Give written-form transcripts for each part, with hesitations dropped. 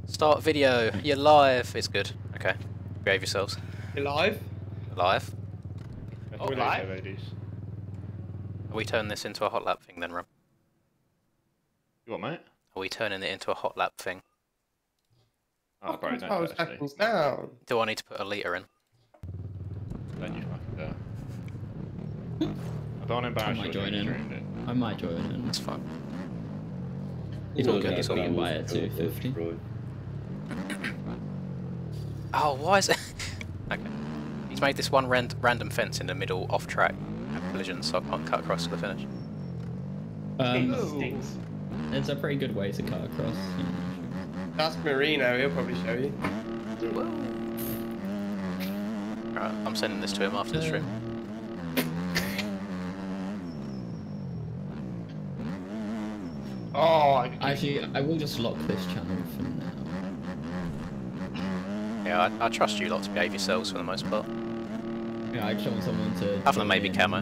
Start video. You're live. It's good. Okay. Behave yourselves. You live? Live. Oh, live? Ladies. Are we turning this into a hot lap thing then, Rob? You what, mate? Are we turning it into a hot lap thing? Oh, bro, don't 12 seconds down. Do I need to put a litre in? Don't you fucking dare. I don't embarrass you. I might join in. I might join in. It's fine. It's all good. It's all good. Buy it 250. Oh, why is it? Okay. He's made this one random fence in the middle off track collision, so I can't cut across to the finish. It's a pretty good way to cut across. Ask Marino, he'll probably show you. Alright, I'm sending this to him after the stream. Oh, actually, I will just lock this channel for now. Yeah, I trust you lot to behave yourselves for the most part. Yeah, I just want someone to. Other than maybe Camo.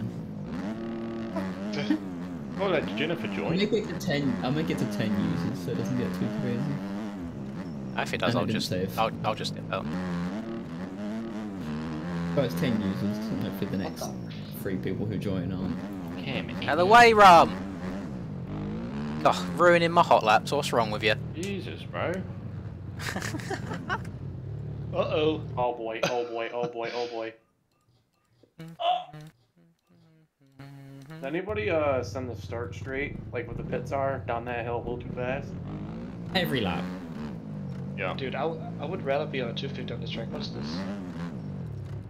I'll let Jennifer join. I'll make it to 10. I'll make it to 10 users, so it doesn't get too crazy. If it does, I'll just dip out. Well, it's 10 users, and hopefully the next 3 people who join aren't. Out of the way, Rum! Oh, ruining my hot laps. What's wrong with you? Jesus, bro. Uh-oh. Oh boy, oh boy, oh boy, oh boy. Does anybody send the start straight, like what the pits are, down that hill a little too fast? Every lap. Yeah. Dude, I would rather be on a 250 on this track. What's this?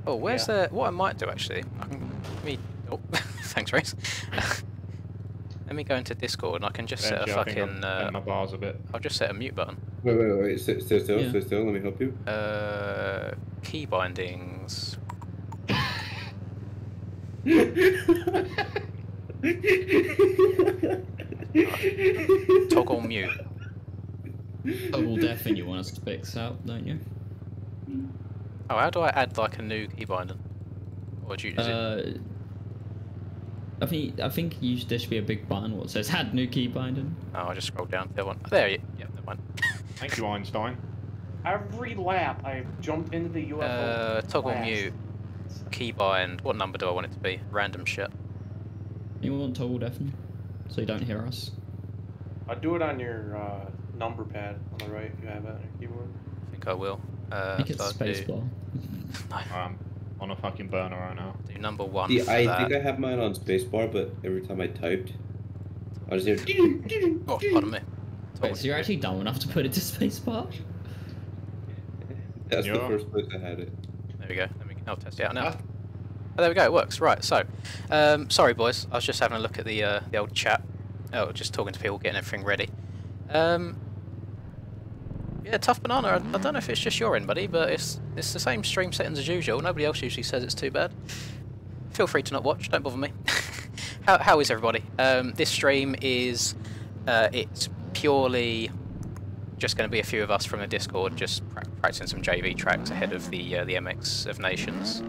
Oh, where's the... What I might do, actually... Oh, thanks, Reese. Let me go into Discord and I can just set a fucking... my bars a bit. I'll just set a mute button. Wait, stay still, stay still, let me help you. Key bindings... Toggle mute. Toggle deafen you want us to fix out, don't you? Oh, how do I add like a new key binding? Or do you use it? I think there should be a big button what says add new key binding. Oh, I just scrolled down to the other one. Oh, there you yeah, never mind. Thank you, Einstein. Every lap I jumped into the UFO. Toggle mute. Keybind. What number do I want it to be? Random shit. You want toggle deafen, so you don't hear us. I'll do it on your number pad on the right if you have it on your keyboard. I think I will. I think it's spacebar. I'm on a fucking burner right now. Do number 1. See, I think I have mine on spacebar, but every time I typed, I just hear. Oh, pardon me. Wait, so you're actually dumb enough to put it to spacebar? That's the first place I had it. There we go. I'll test it out now. Oh, there we go. It works. Right. So, sorry, boys. I was just having a look at the old chat. Oh, just talking to people, getting everything ready. Yeah, tough banana. I don't know if it's just your end, buddy, but it's the same stream settings as usual. Nobody else usually says it's too bad. Feel free to not watch. Don't bother me. How is everybody? This stream is it's purely just going to be a few of us from the Discord, just practicing some JV tracks ahead of the MX of Nations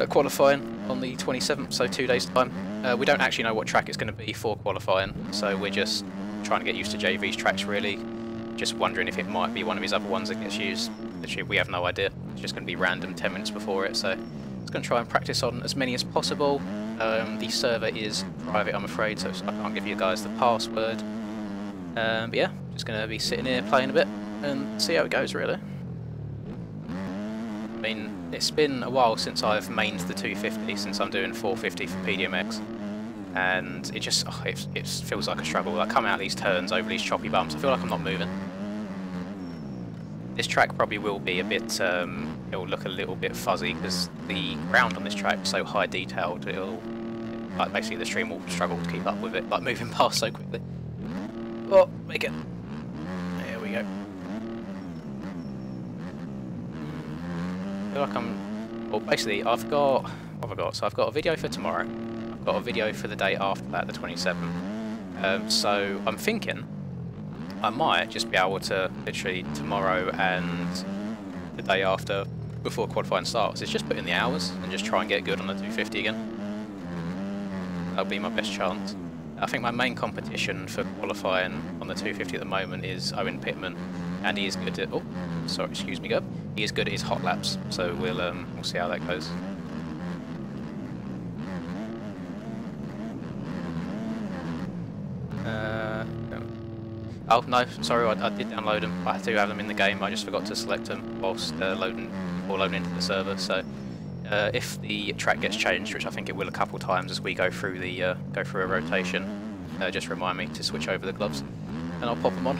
qualifying on the 27th, so 2 days time. We don't actually know what track it's going to be for qualifying, so we're just trying to get used to JV's tracks really. Just wondering if it might be one of his other ones that gets used. Literally, we have no idea. It's just going to be random 10 minutes before it, so it's going to try and practice on as many as possible. The server is private, I'm afraid, so I can't give you guys the password. But yeah, just going to be sitting here playing a bit and see how it goes, really. I mean, it's been a while since I've mained the 250, since I'm doing 450 for PDMX. And it just, it feels like a struggle. I come out these turns over these choppy bumps, I feel like I'm not moving. This track probably will be a bit, it'll look a little bit fuzzy because the ground on this track is so high detailed, like basically the stream will struggle to keep up with it, like moving past so quickly. Oh, make it. There we go. I feel like well, basically I've got, what have I got? So I've got a video for tomorrow. I've got a video for the day after that, the 27th. So I'm thinking I might just be able to literally tomorrow and the day after, before qualifying starts, is just put in the hours and just try and get good on the 250 again. That'll be my best chance. I think my main competition for qualifying on the 250 at the moment is Owen Pittman, and he is good at. Oh, sorry, excuse me, Gub. He is good at his hot laps, so we'll see how that goes. Oh no, sorry, I did download them. I do have them in the game. I just forgot to select them whilst loading into the server. So if the track gets changed, which I think it will a couple times as we go through a rotation, just remind me to switch over the gloves, and I'll pop them on.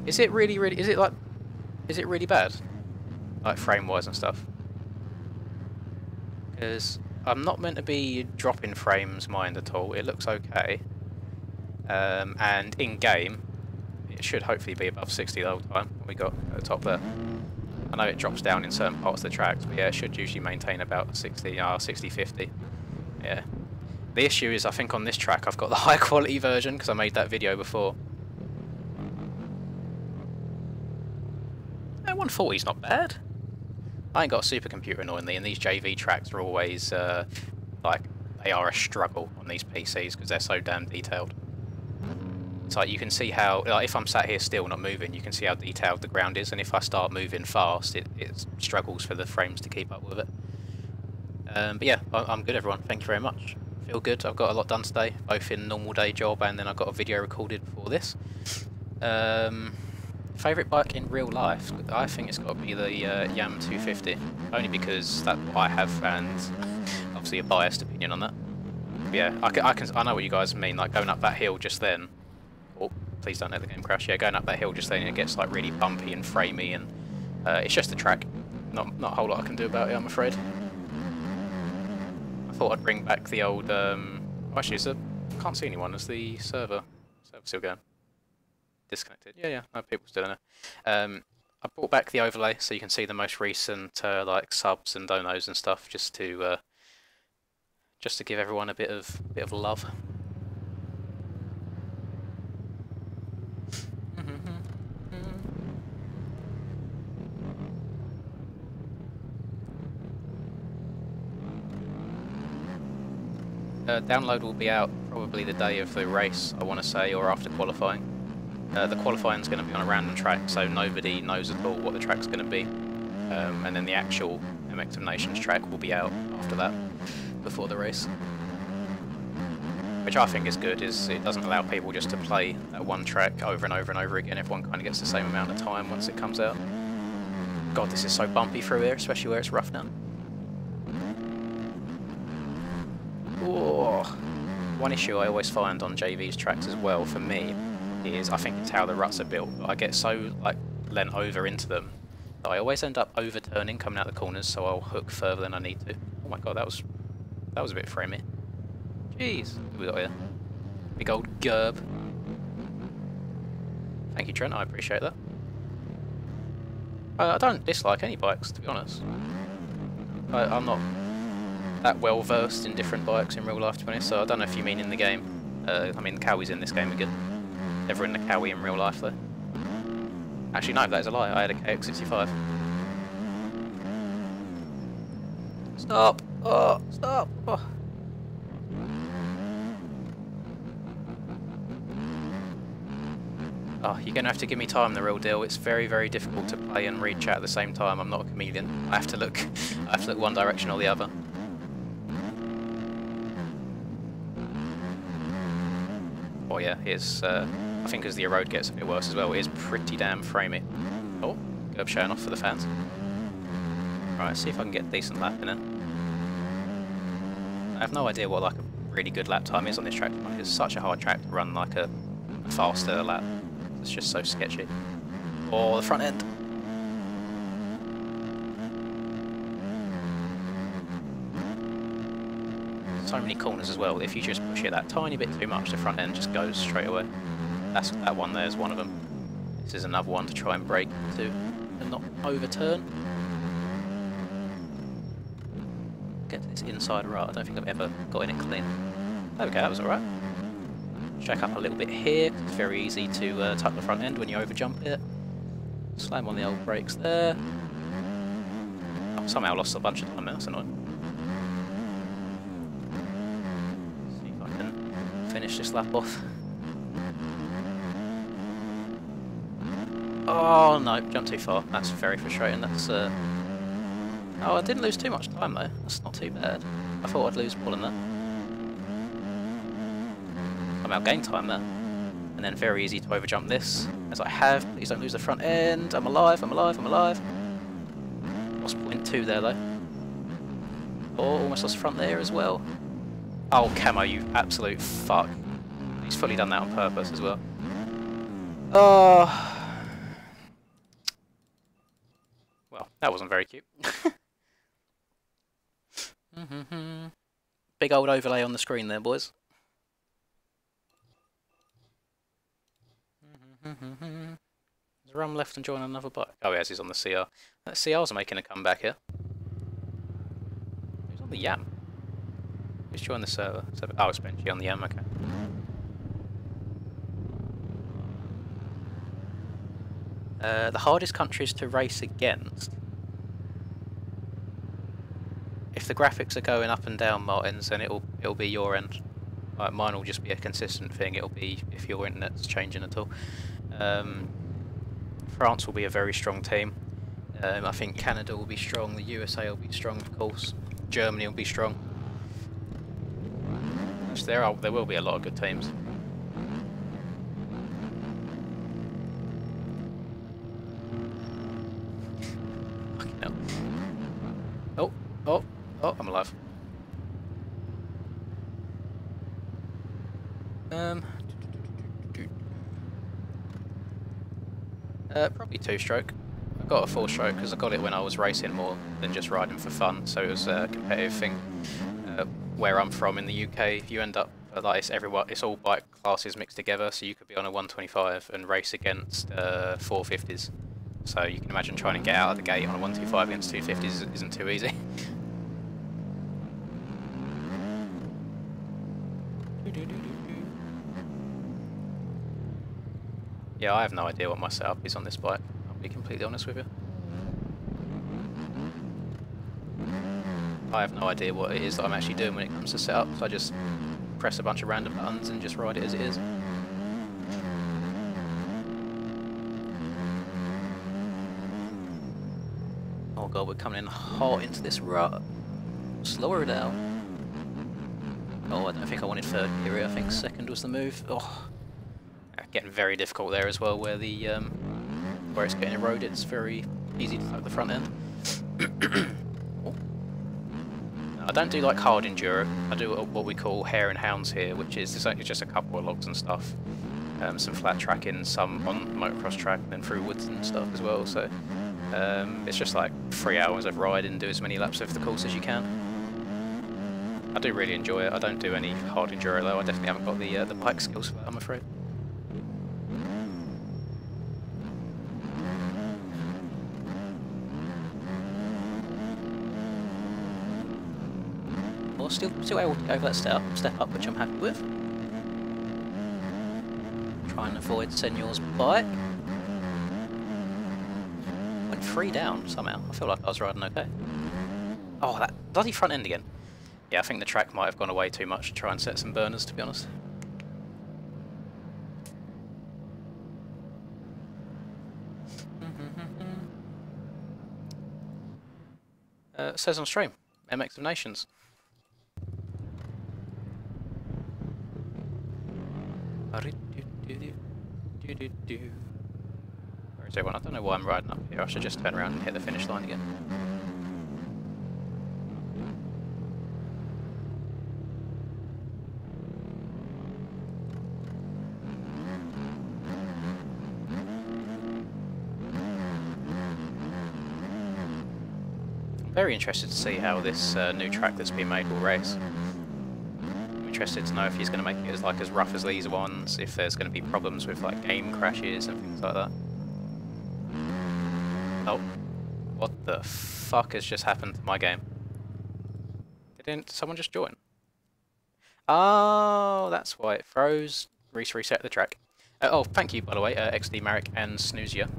Is it really? Is it really bad, like frame wise and stuff? Because I'm not meant to be dropping frames, mind at all. It looks okay, and in game, it should hopefully be above 60 the whole time. We got at the top there. I know it drops down in certain parts of the tracks, but yeah, it should usually maintain about 60, 50. Yeah. The issue is, I think on this track, I've got the high quality version because I made that video before. 140's not bad. I ain't got a supercomputer annoyingly, and these JV tracks are always like they are a struggle on these PCs because they're so damn detailed. It's like you can see how, like, if I'm sat here still not moving, you can see how detailed the ground is, and if I start moving fast, it struggles for the frames to keep up with it. But yeah, I'm good, everyone. Thank you very much. Feel good. I've got a lot done today, both in normal day job, and then I've got a video recorded before this. Favourite bike in real life? I think it's got to be the Yam 250, only because that's what I have, and obviously a biased opinion on that. But yeah, I know what you guys mean, like going up that hill just then. Oh, please don't let the game crash. Yeah, going up that hill just then, it gets like really bumpy and framey, and it's just a track. Not a whole lot I can do about it, I'm afraid. I thought I'd bring back the old. Actually, I can't see anyone. Is the server still going? Disconnected. Yeah, no, people still in it. I brought back the overlay so you can see the most recent like subs and donos and stuff, just to give everyone a bit of love. Download will be out probably the day of the race, I want to say, or after qualifying. The qualifying is going to be on a random track, so nobody knows at all what the track's going to be. And then the actual MX of Nations track will be out after that, before the race. Which I think is good, is it doesn't allow people just to play that one track over and over and over again. Everyone kind of gets the same amount of time once it comes out. God, this is so bumpy through here, especially where it's rough now. Oh. One issue I always find on JV's tracks as well, for me, is I think it's how the ruts are built. I get so like leant over into them that I always end up overturning coming out the corners, so I'll hook further than I need to. Oh my god, that was a bit framey. Jeez, what have we got here? Big old gerb. Thank you, Trent, I appreciate that. I don't dislike any bikes, to be honest. I'm not that well versed in different bikes in real life, to be honest, so I don't know if you mean in the game. I mean, the Cowies in this game are good. Never in the Cowie in real life, though. Actually, no, that is a lie. I had a KX65. Stop! Oh, stop! Oh. Oh, you're going to have to give me time, the real deal. It's very, very difficult to play and read chat at the same time. I'm not a chameleon. I have to look one direction or the other. Oh yeah, it's I think as the road gets a bit worse as well, it is pretty damn framey. Oh, curb showing off for the fans. Right, see if I can get a decent lap in it. I have no idea what like a really good lap time is on this track. It's such a hard track to run like a faster lap. It's just so sketchy. Or the front end. So many corners as well. If you just push it that tiny bit too much, the front end just goes straight away. That one there is one of them. This is another one to try and brake to and not overturn. Get to this inside rut. I don't think I've ever got in it clean. Okay, that was alright. Jack up a little bit here. It's very easy to tuck the front end when you overjump it. Slam on the old brakes there. Oh, somehow lost a bunch of time there, that's annoying. See if I can finish this lap off. Oh no, jumped too far. That's very frustrating. That's Oh, I didn't lose too much time though. That's not too bad. I thought I'd lose more than that. Somehow gained time there. And then very easy to overjump this, as I have. Please don't lose the front end. I'm alive, I'm alive, I'm alive. Lost 0.2 there though. Oh, almost lost the front there as well. Oh, Camo, you absolute fuck. He's fully done that on purpose as well. Oh. Well, that wasn't very cute. Big old overlay on the screen there, boys. There's a rum left and join another bike. Oh yes, he's on the CR. CR's making a comeback here. Who's on the Yam? Who's joined the server? Oh, it's Benchy on the Yam, okay. The hardest countries to race against. If the graphics are going up and down, Martins, then it'll be your end. Mine will just be a consistent thing. It'll be if your internet's changing at all. France will be a very strong team. I think Canada will be strong. The USA will be strong, of course. Germany will be strong. So there will be a lot of good teams. Fucking hell. Oh, I'm alive. Probably 2-stroke. I got a 4-stroke because I got it when I was racing more than just riding for fun, so it was a competitive thing. Where I'm from in the UK, you end up like it's all bike classes mixed together, so you could be on a 125 and race against 450s. So you can imagine trying to get out of the gate on a 125 against 250s isn't too easy. Yeah, I have no idea what my setup is on this bike, I'll be completely honest with you. I have no idea what it is that I'm actually doing when it comes to setups. I just press a bunch of random buttons and just ride it as it is. Oh god, we're coming in hot into this rut. Slower it down. Oh, I don't think I wanted third gear, I think second was the move. Oh. Getting very difficult there as well, where the where it's getting eroded. It's very easy to tuck the front end. Oh. I don't do like hard enduro. I do what we call hare and hounds here, which is only just a couple of logs and stuff, some flat tracking, some on motocross track, and then through woods and stuff as well. So it's just like 3 hours of riding, do as many laps of the course as you can. I do really enjoy it. I don't do any hard enduro though. I definitely haven't got the bike skills for that, I'm afraid. Still able to go over that step up, which I'm happy with. Try and avoid Senor's bike. Went 3 down somehow. I feel like I was riding okay. Oh, that bloody front end again. Yeah, I think the track might have gone away too much to try and set some burners, to be honest. It says on stream, MX of Nations. Where is everyone? I don't know why I'm riding up here. I should just turn around and hit the finish line again. I'm very interested to see how this new track that's been made will race. Interested to know if he's going to make it as rough as these ones, if there's going to be problems with like game crashes and things like that. Oh, what the fuck has just happened to my game? Didn't someone just join? Oh, that's why it froze. Reset the track. Oh, thank you by the way, XD Marek and Snoozia.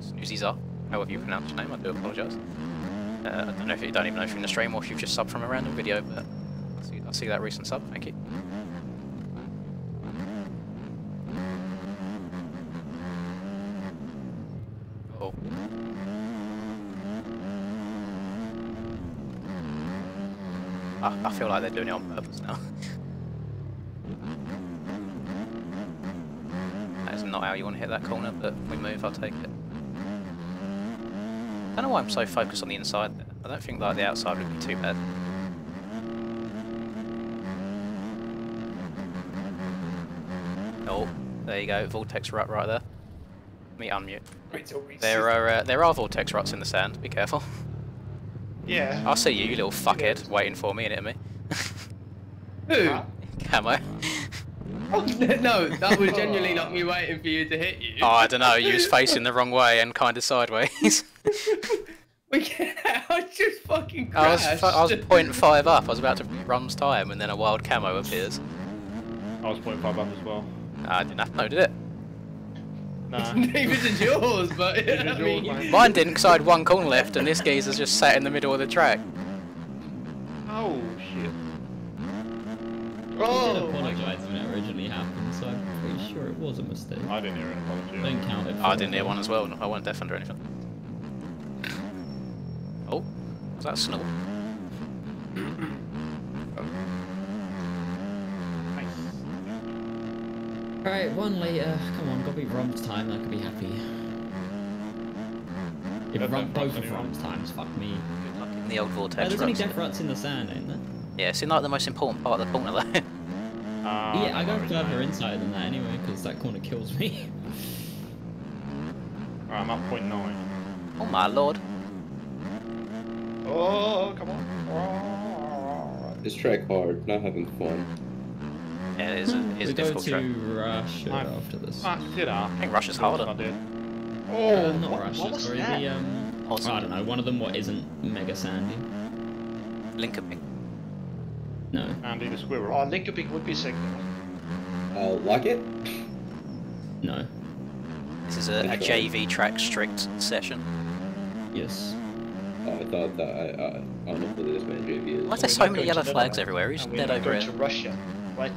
Snooziza, however you pronounce your name. I do apologise. I don't know if you don't even know if you're in the stream or if you've just subbed from a random video, but I see that recent sub. Thank you. Oh. I feel like they're doing it on purpose now. That is not how you want to hit that corner, but if we move, I'll take it. I don't know why I'm so focused on the inside there. I don't think like the outside would be too bad. Oh, there you go, vortex rut right there. Let me unmute. Wait till we There are vortex ruts in the sand. Be careful. Yeah. I'll see you little fuckhead, waiting for me and hitting me. Who? Camo. Oh, no, that was genuinely not me waiting for you to hit you. Oh, I don't know. You was facing the wrong way and kind of sideways. I just fucking I was crashed. 0.5 up. I was about to Rum's time, and then a wild camo appears. I was 0.5 up as well. I didn't have to know, did it? Nah. Neither did yours, but Neither I did mean, yours, mate. Mine didn't, because I had one corner left, and this geezer's just sat in the middle of the track. Oh shit. I did oh, apologise when it originally happened, so I'm pretty sure it was a mistake. I didn't hear an apology. Don't count it. I didn't hear one as well. I wasn't deaf under anything. Oh, was that a snort? Right, one later. Come on, gotta be Rum's time. I could be happy. If Death both ruts of anyway. Rum's times, fuck me. Good luck in the old vortex. There's only ruts. death ruts in the sand, ain't there? Yeah, it's in like the most important part of the corner though. Yeah, I go not further really. inside than that anyway, because that corner kills me. Alright, I'm up 0.9. Oh my lord. Oh, come on. This track hard, not having fun. Yeah, it is a we go difficult to track. Russia I've after this. Fucked it up. I think Russia's I harder. did. Oh, Not what Russia, was sorry. that? The Awesome. I don't know. One of them what isn't mega sandy. Linkoping. No. Andy the squirrel. Oh, Linkoping would be sick. Like it? No. This is a JV track strict session. Yes. I thought that I don't know who this man JV is. Why is there so many yellow flags everywhere? Who's dead over Going it? to Russia. What?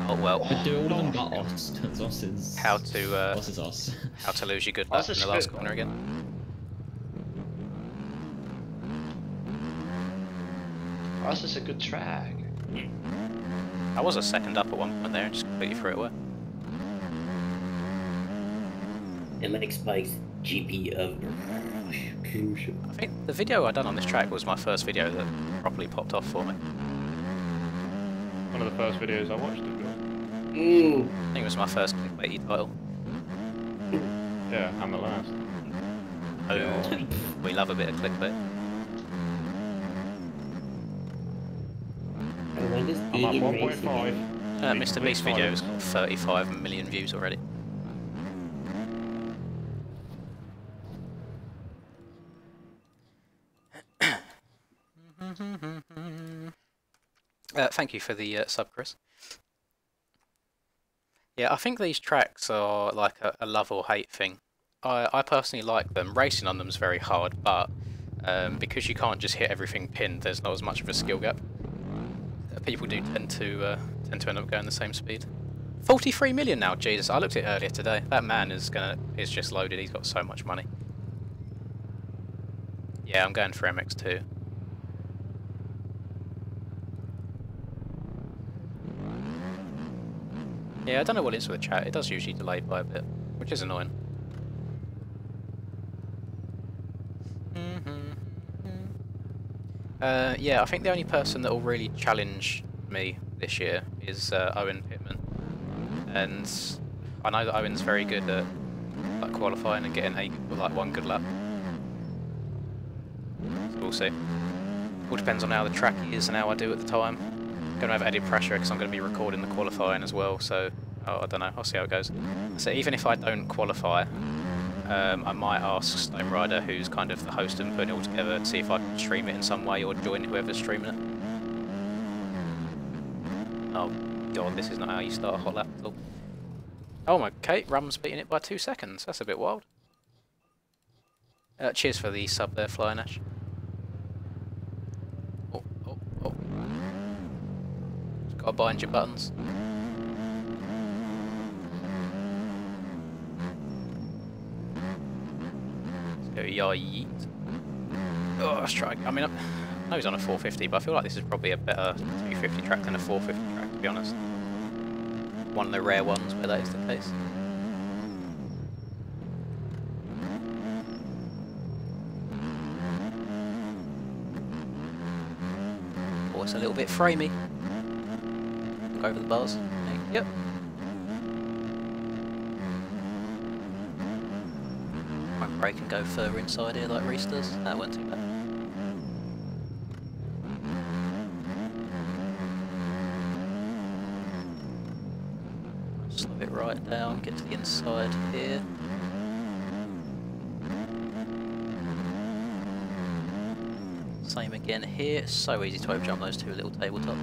Oh well. But do all of them but Os. Because Os is... How to Os is Os. how to lose your good luck Oz in is the last good. corner again. Oh, this is a good track. I was a second up at one point there and just completely threw it away. MX Spike's GP of. I think the video I done on this track was my first video that properly popped off for me. One of the first videos I watched of yours. I think it was my first clickbaity title. Yeah, and the last. Oh, we love a bit of clickbait. I'm up 1.5. Mr. Beast video's got 35 million views already. Thank you for the sub, Chris. Yeah, I think these tracks are like a love or hate thing. I personally like them. Racing on them is very hard, but because you can't just hit everything pinned, there's not as much of a skill gap. People do tend to end up going the same speed. 43 million now, Jesus! I looked at it earlier today. That man is just loaded. He's got so much money. Yeah, I'm going for MX2. Yeah, I don't know what it is with the chat. It does usually delay by a bit, which is annoying. Yeah, I think the only person that will really challenge me this year is Owen Pittman, and I know that Owen's very good at like qualifying and getting one good lap. So we'll see. All depends on how the track is and how I do at the time. I'm going to have added pressure because I'm going to be recording the qualifying as well, so I don't know, I'll see how it goes. So even if I don't qualify, I might ask Stone Rider, who's kind of the host and putting it all together, to see if I can stream it in some way or join whoever's streaming it. Oh god, this is not how you start a hot lap at all. Oh my, Kate, Rum's beating it by 2 seconds, that's a bit wild. Cheers for the sub there, Flying Ash. Oh, oh, oh. Just gotta bind your buttons. Let's go yeet. Oh, let's try. I mean, I know he's on a 450, but I feel like this is probably a better 250 track than a 450 track, to be honest. One of the rare ones where that is the case. Oh, it's a little bit framey. Go over the bars. Yep. Might brake and go further inside here like Reese does. That went too bad. Slow it right down, get to the inside here. Same again here, it's so easy to overjump those two little tabletops.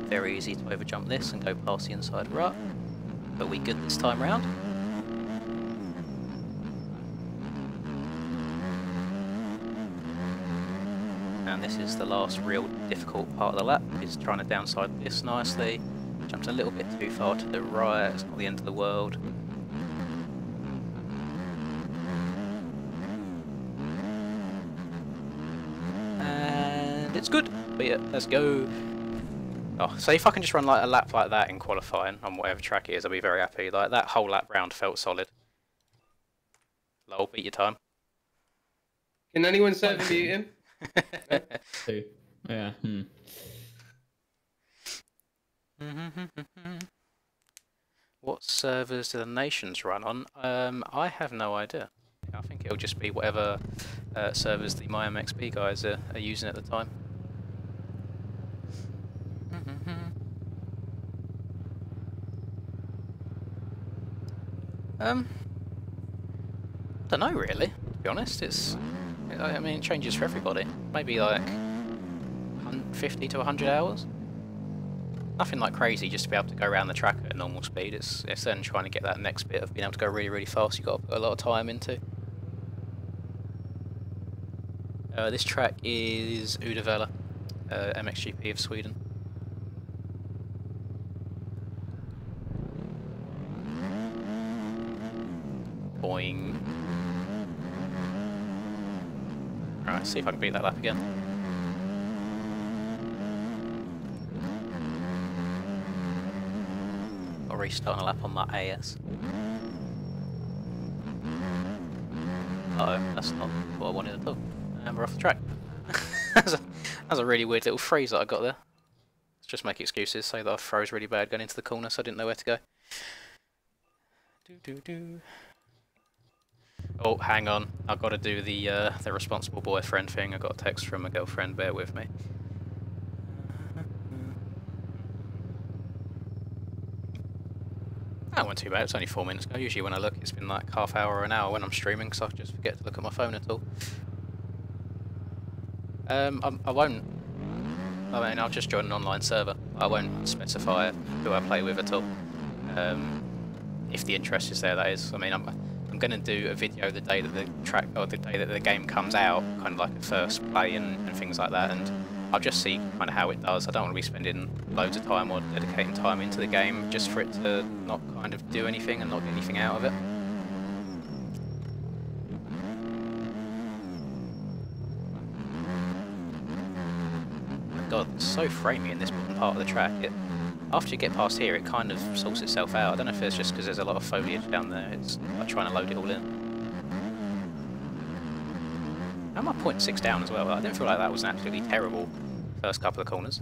Very easy to overjump this and go past the inside rut, but we good this time round. And this is the last real difficult part of the lap, is trying to downside this nicely. Jumped a little bit too far to the right, it's not the end of the world. And it's good. But yeah, let's go. Oh, so if I can just run like a lap like that in qualifying on whatever track it is, I'll be very happy. Like that whole lap round felt solid. Lol, beat your time. Can anyone serve and beat him? Two. Yeah. What servers do the nations run on? I have no idea. I think it'll just be whatever servers the MyMXB guys are using at the time. Don't know really, to be honest. I mean, it changes for everybody. Maybe like 50 to 100 hours. Nothing like crazy, just to be able to go around the track at a normal speed. It's then trying to get that next bit of being able to go really, really fast. You've got to put a lot of time into. This track is Uddevalla, MXGP of Sweden. Boing. Alright, see if I can beat that lap again. I'll restart a lap on my AS. Uh oh, that's not what I wanted at all. And we're off the track. That's a really weird little freeze that I got there. Let's just make excuses, say that I froze really bad going into the corner, so I didn't know where to go. Oh, hang on. I've got to do the responsible boyfriend thing. I got a text from a girlfriend. Bear with me. That wasn't too bad. It's only 4 minutes ago. Usually when I look, it's been like half hour or an hour when I'm streaming, because I just forget to look at my phone at all. I won't. I mean, I'll just join an online server. I won't specify who I play with at all. If the interest is there, that is. I mean, I'm going to do a video the day that the track, or the day that the game comes out, kind of like a first play and things like that, and I'll just see kind of how it does. I don't want to be spending loads of time or dedicating time into the game just for it to not kind of do anything and not get anything out of it. God, it's so framey in this bottom part of the track. After you get past here, it kind of sorts itself out. I don't know if it's just because there's a lot of foliage down there. It's like trying to load it all in. I'm at 0.6 down as well. I didn't feel like that was an absolutely terrible first couple of corners.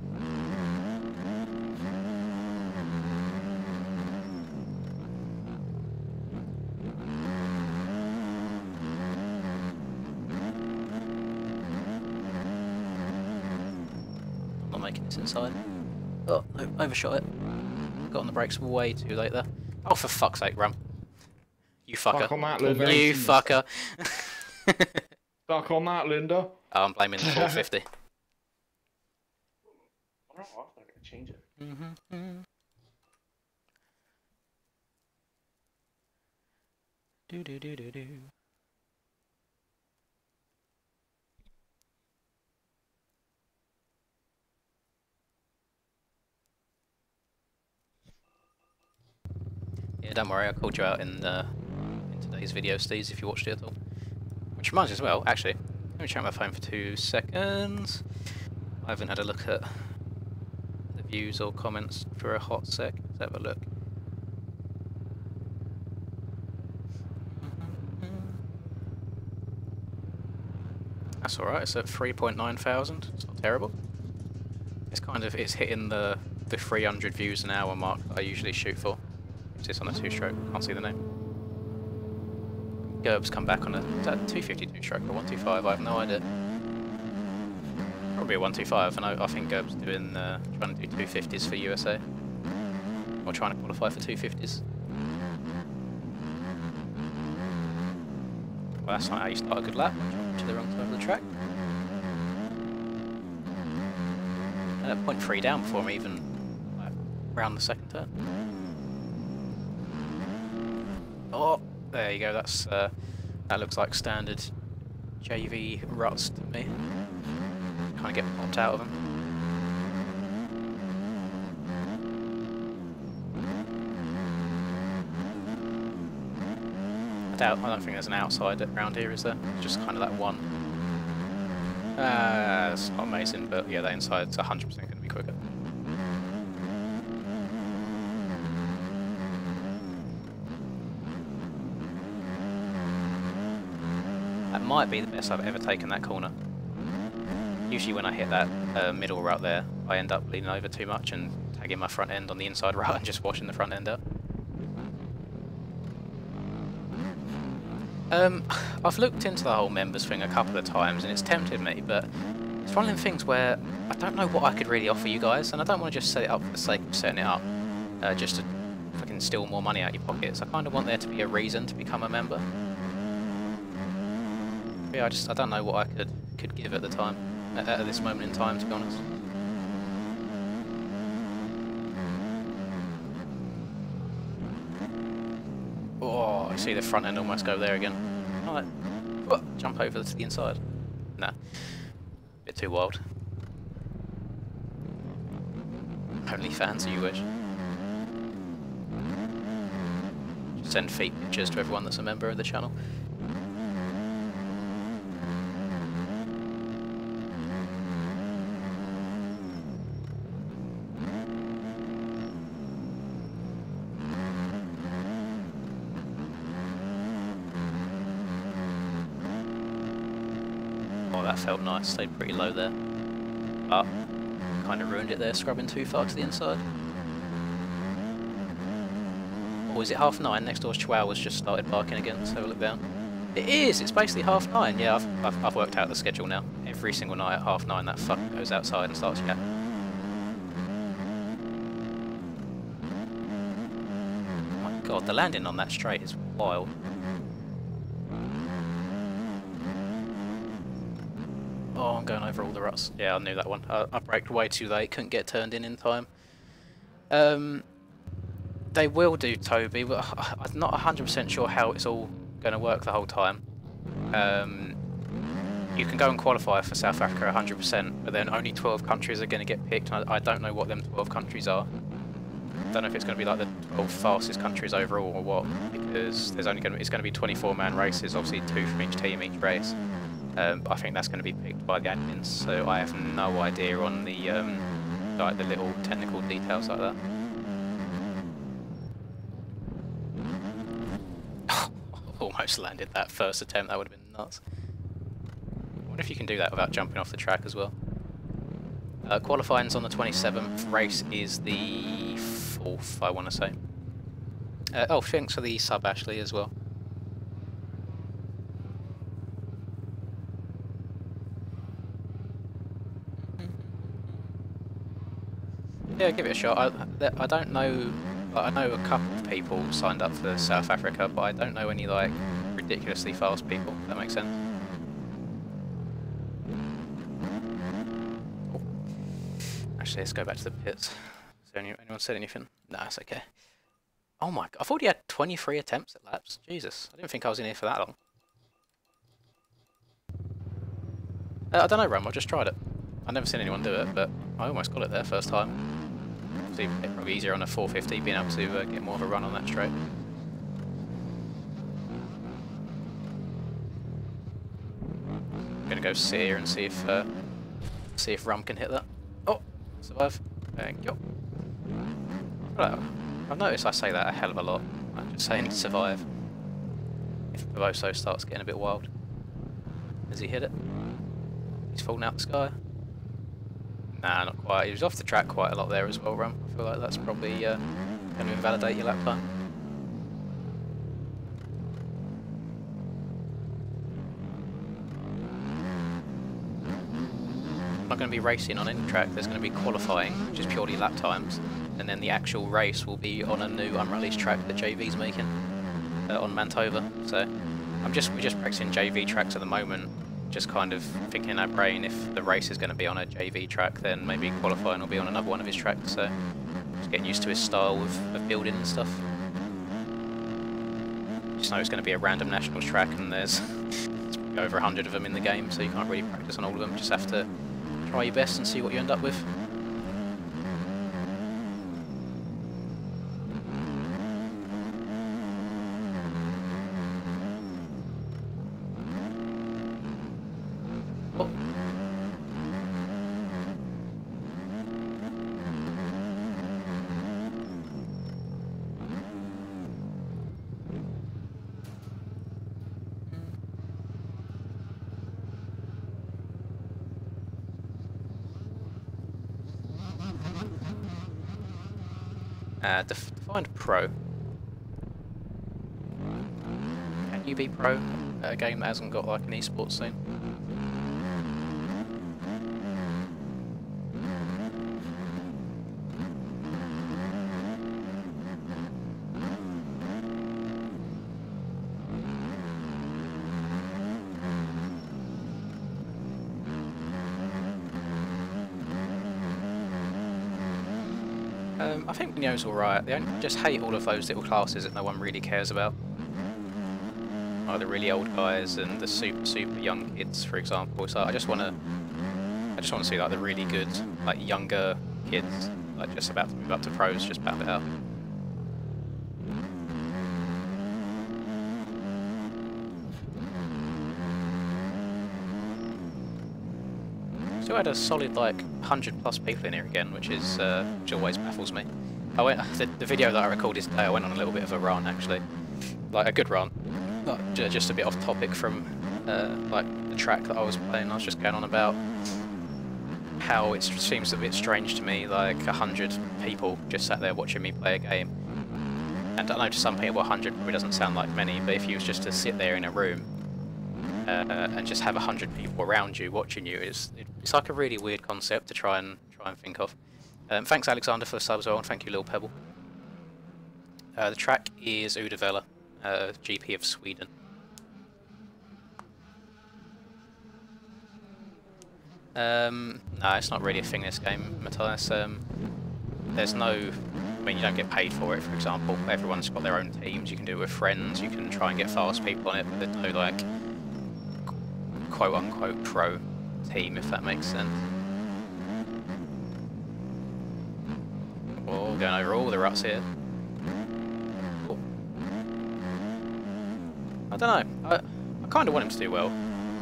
I'm not making this inside. Oh, no, overshot it. Got on the brakes way too late there. Oh, for fuck's sake, Rum. You fucker. Fuck on that, Linda. You fucker. Fuck on that, Linda. Oh, I'm blaming the 450. wonder how often I'm gonna change it. Do do do do do. Yeah, don't worry, I called you out in today's video, Steez, if you watched it at all. Which reminds me as well, actually, let me check my phone for 2 seconds. I haven't had a look at the views or comments for a hot sec. Let's have a look. That's alright, it's at 3.9 thousand. It's not terrible. It's hitting the 300 views an hour mark that I usually shoot for. It's this on a 2-stroke, can't see the name. Gerb's come back on a, is that 252 stroke or 125? I have no idea. Probably a 125, and I think Gerb's doing, trying to do 250s for USA. Or trying to qualify for 250s. Well, that's not how you start a good lap. Jump to the wrong side of the track. 0.3 down before I'm even like, round the second turn. Oh, there you go. That's that looks like standard JV ruts to me. Kind of get popped out of them. I don't think there's an outside around here, is there? Just kind of that one. It's not amazing, but yeah, that inside's 100% going to be quicker. That might be the best I've ever taken that corner. Usually when I hit that middle rut there, I end up leaning over too much and tagging my front end on the inside rut and just washing the front end up. I've looked into the whole members thing a couple of times and it's tempted me, but it's one of them things where I don't know what I could really offer you guys, and I don't want to just set it up for the sake of setting it up, just to fucking steal more money out of your pockets. I kind of want there to be a reason to become a member. But yeah, I don't know what I could give at the time, at this moment in time, to be honest. Oh, I see the front end almost go there again. Alright, jump over to the inside. Nah, bit too wild. Only fans you wish. Just send feet pictures to everyone that's a member of the channel. Oh, that felt nice, stayed pretty low there. But kind of ruined it there, scrubbing too far to the inside. Or is it 9:30? Next door's Chihuahua's just started barking again, let's have a look down. It is, it's basically 9:30. Yeah, I've worked out the schedule now. Every single night at 9:30 that fuck goes outside and starts yapping. Oh my god, the landing on that straight is wild. Oh, I'm going over all the ruts. Yeah, I knew that one. I braked way too late, couldn't get turned in time. They will do Toby, but I'm not 100% sure how it's all going to work the whole time. You can go and qualify for South Africa 100%, but then only 12 countries are going to get picked, and I don't know what them 12 countries are. I don't know if it's going to be like the 12 fastest countries overall or what, because there's only it's going to be 24-man races, obviously 2 from each team each race. I think that's going to be picked by the admins, so I have no idea on the like the little technical details like that. Almost landed that first attempt, that would have been nuts. I wonder if you can do that without jumping off the track as well. Qualifying's on the 27th, race is the 4th, I want to say. Oh, thanks for the sub, Ashley, as well. Yeah, give it a shot. I don't know. I know a couple of people signed up for South Africa, but I don't know any like ridiculously fast people. If that makes sense. Oh. Actually, let's go back to the pits. Has anyone said anything? No, it's okay. Oh my god, I've already had 23 attempts at laps. Jesus, I didn't think I was in here for that long. I don't know, Rum, I've just tried it. I've never seen anyone do it, but I almost got it there first time. Obviously, it's probably easier on a 450 being able to get more of a run on that straight. I'm gonna go sit here and see if Rum can hit that. Oh, survive. Thank you. I've noticed I say that a hell of a lot. I'm just saying survive. If Boboso starts getting a bit wild. Has he hit it? He's fallen out the sky. Nah, not quite. He was off the track quite a lot there as well, Rum. I feel like that's probably going to invalidate your lap time. I'm not going to be racing on any track. There's going to be qualifying, which is purely lap times, and then the actual race will be on a new unreleased track that JV's making on Mantova. So we're just practicing JV tracks at the moment. Just kind of thinking in our brain, if the race is going to be on a JV track, then maybe qualifying will be on another one of his tracks. So just getting used to his style of building and stuff. Just know it's going to be a random nationals track, and there's over 100 of them in the game, so you can't really practice on all of them. Just have to try your best and see what you end up with. Defined pro. Can you be pro at a game that hasn't got like an esports scene? I think Neo's alright. They just hate all of those little classes that no one really cares about. Like the really old guys and the super young kids, for example. So I just want to see like the really good, like younger kids, like just about to move up to pros, just pound it out. Still had a solid like 100+ people in here again, which always baffles me. The video that I recorded today, I went on a little bit of a rant actually, like a good rant, just a bit off topic from like the track that I was playing. I was just going on about how it seems a bit strange to me, like 100 people just sat there watching me play a game. And I know to some people 100 probably doesn't sound like many, but if you was just to sit there in a room and just have 100 people around you watching you, it's like a really weird concept to try and think of. Thanks Alexander for the sub as well, and thank you Lil Pebble. The track is Uddevalla, GP of Sweden. No, it's not really a thing this game, Matthias. There's no... I mean, you don't get paid for it, for example. Everyone's got their own teams, you can do it with friends, you can try and get fast people on it, but there's no, like, quote-unquote pro team, if that makes sense. Oh, going over all the ruts here. Oh. I don't know. I kind of want him to do well.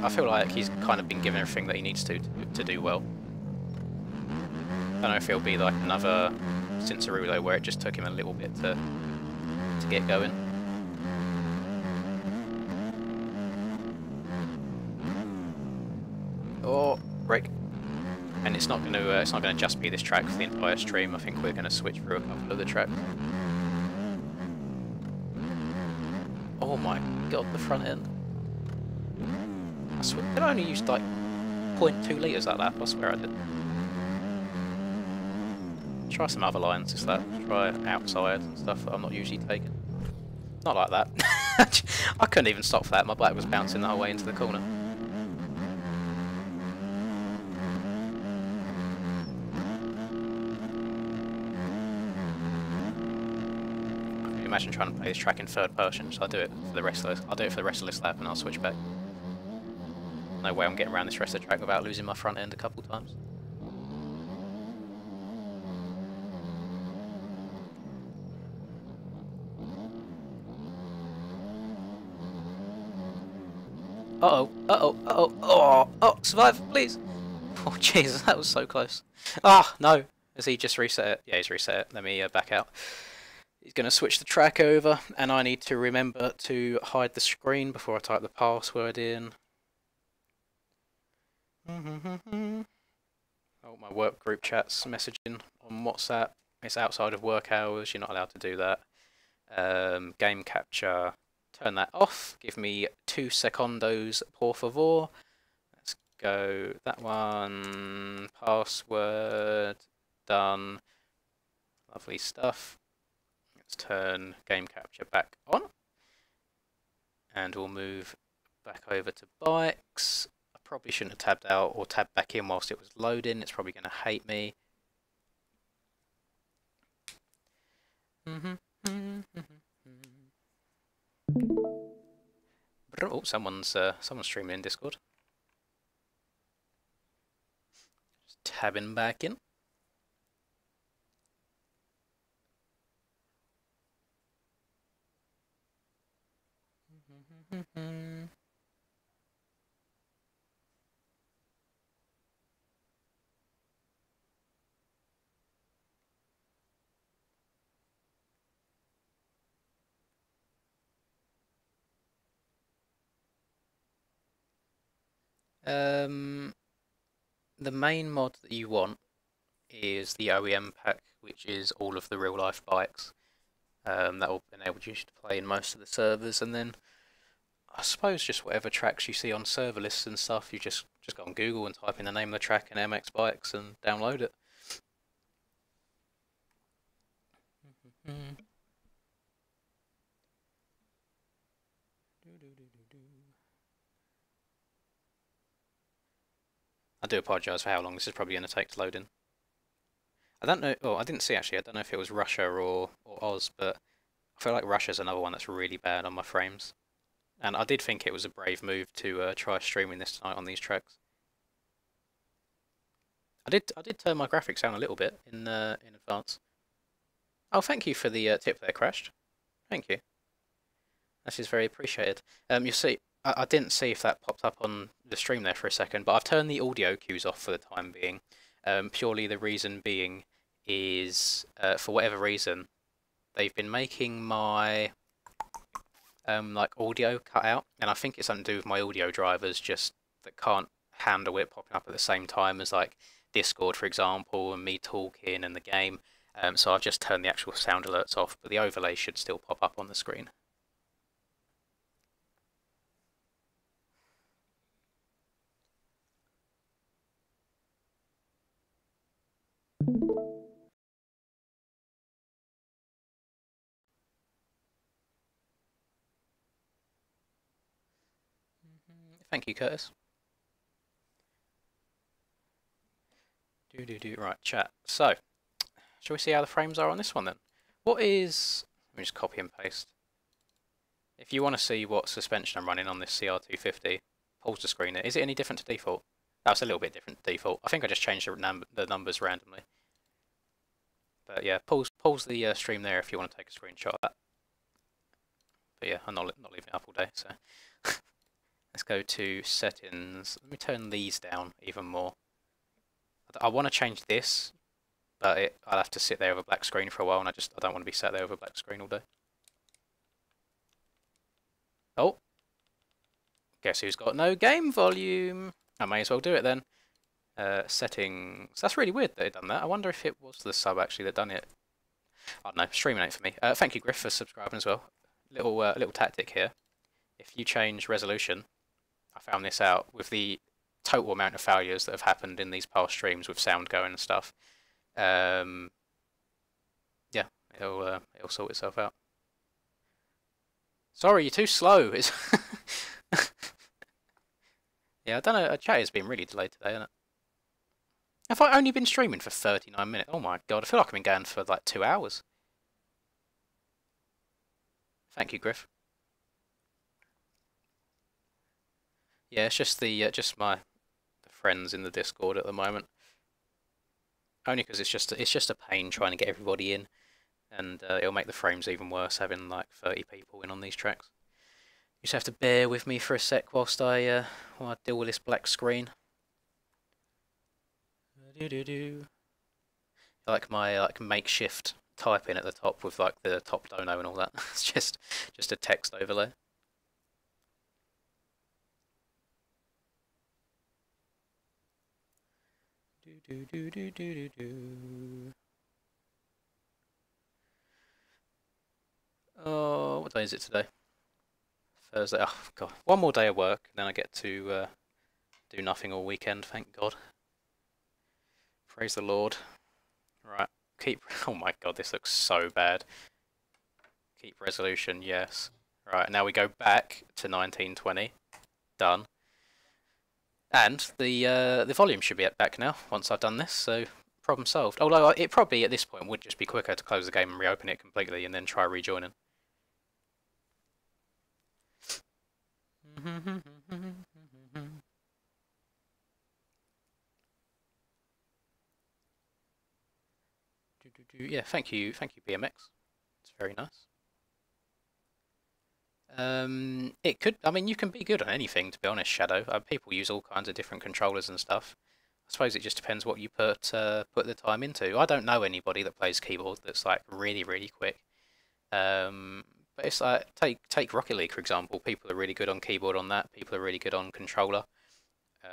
I feel like he's kind of been given everything that he needs to do well. I don't know if it'll be like another Cincerulo where it just took him a little bit to get going. Oh, break. And it's not going to just be this track for the entire stream. I think we're going to switch through a couple of the tracks. Oh my god, the front end. I swear, did I only use like 0.2 litres that lap? I swear I did. Try some other lines, just that. Try outside and stuff that I'm not usually taking. Not like that. I couldn't even stop for that. My bike was bouncing the whole way into the corner. imagine trying to play this track in third person, so I'll do it for the rest of this. I'll do it for the rest of this lap, and I'll switch back. No way I'm getting around this rest of the track without losing my front end a couple times. Uh-oh, uh-oh, uh-oh, oh, survive, please! Oh, Jesus, that was so close. Ah, no! Has he just reset it? Yeah, he's reset it. Let me back out. He's going to switch the track over, and I need to remember to hide the screen before I type the password in. Oh, my work group chat's messaging on WhatsApp. It's outside of work hours, you're not allowed to do that. Game capture, turn that off. Give me 2 secondos, por favor. Let's go, that one, password, done. Lovely stuff. Let's turn game capture back on. And we'll move back over to bikes. I probably shouldn't have tabbed out or tabbed back in whilst it was loading. It's probably going to hate me. Oh, someone's streaming in Discord. Just tabbing back in. The main mod that you want is the OEM pack, which is all of the real life bikes. That will enable you to play in most of the servers, and then I suppose just whatever tracks you see on server lists and stuff, you just go on Google and type in the name of the track and MX bikes and download it. I do apologise for how long this is probably going to take to load in. I don't know, oh, I didn't see actually, I don't know if it was Russia or Oz, but I feel like Russia's another one that's really bad on my frames. And I did think it was a brave move to try streaming this tonight on these tracks. I did turn my graphics down a little bit in advance. Oh, thank you for the tip there, Crashed. Thank you. That is very appreciated. You see, I didn't see if that popped up on the stream there for a second, but I've turned the audio cues off for the time being. Purely the reason being is, for whatever reason, they've been making my like audio cut out, and I think it's something to do with my audio drivers just that can't handle it popping up at the same time as like Discord, for example, and me talking and the game. So I've just turned the actual sound alerts off, but the overlay should still pop up on the screen. Thank you, Curtis. Right, chat. So, shall we see how the frames are on this one then? What is... Let me just copy and paste. If you want to see what suspension I'm running on this CR250, pause the screen. Is it any different to default? That's a little bit different to default. I think I just changed the numbers randomly. But yeah, pause the stream there if you want to take a screenshot of that. But yeah, I'm not leaving it up all day, so... Let's go to settings. Let me turn these down even more. I want to change this, but I'll have to sit there with a black screen for a while, and I don't want to be sat there with a black screen all day. Oh, guess who's got no game volume? I may as well do it then. Settings. That's really weird that it done that. I wonder if it was the sub actually that done it. I don't know. Streaming ain't for me. Thank you, Griff, for subscribing as well. Little tactic here. If you change resolution, I found this out with the total amount of failures that have happened in these past streams with sound going and stuff. Yeah, it'll sort itself out. Sorry, you're too slow. It's yeah, I don't know. Chat has been really delayed today, hasn't it? Have I only been streaming for 39 minutes? Oh my god, I feel like I've been going for like 2 hours. Thank you, Griff. Yeah, it's just the friends in the Discord at the moment. Only because it's just a pain trying to get everybody in, and it'll make the frames even worse having like 30 people in on these tracks. You just have to bear with me for a sec whilst I deal with this black screen. Like my makeshift typing at the top with like the top dono and all that. It's just a text overlay. Oh, what day is it today? Thursday. Oh god, one more day of work, and then I get to do nothing all weekend. Thank God. Praise the Lord. Right, keep. Oh my god, this looks so bad. Keep resolution, yes. Right, now we go back to 1920. Done. And the volume should be back now once I've done this, so problem solved. Although it probably at this point would just be quicker to close the game and reopen it completely and then try rejoining. Yeah, thank you, BMX. It's very nice. It could. I mean, you can be good on anything, to be honest, Shadow. People use all kinds of different controllers and stuff. I suppose it just depends what you put the time into. I don't know anybody that plays keyboard that's like really, really quick. But it's like take Rocket League for example. People are really good on keyboard on that. People are really good on controller.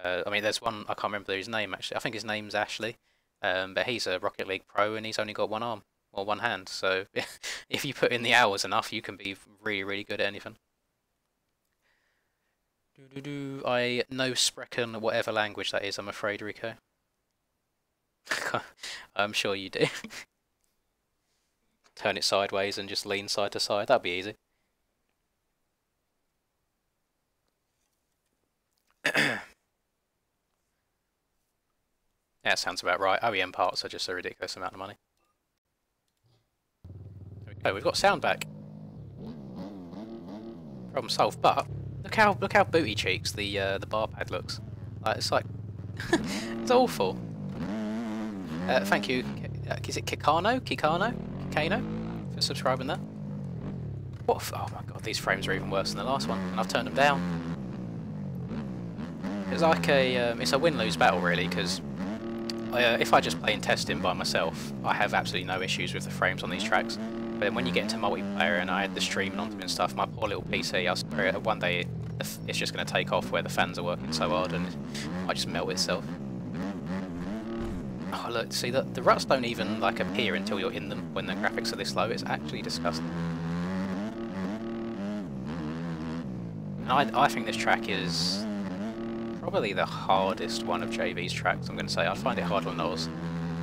I mean, there's one I can't remember his name actually. I think his name's Ashley. But he's a Rocket League pro and he's only got one arm or one hand. So if you put in the hours enough, you can be really, really good at anything. I know Sprechen, whatever language that is, I'm afraid, Rico. I'm sure you do. Turn it sideways and just lean side to side, that'd be easy. Yeah, that sounds about right. OEM parts are just a ridiculous amount of money. There we go, we've got sound back. Problem solved, but look how booty cheeks the bar pad looks. It's like it's awful. Thank you. Is it Kikano for subscribing there. What? Oh my god, these frames are even worse than the last one, and I've turned them down. It's like it's a win-lose battle really, because if I just play in testing by myself, I have absolutely no issues with the frames on these tracks. But then when you get into multiplayer and I had the streaming onto and stuff, my poor little PC, I swear one day it's just going to take off where the fans are working so hard and it might just melt itself. Oh look, see the ruts don't even like appear until you're in them when the graphics are this low. It's actually disgusting. And I think this track is probably the hardest one of JV's tracks, I'm going to say. I find it harder than Oz.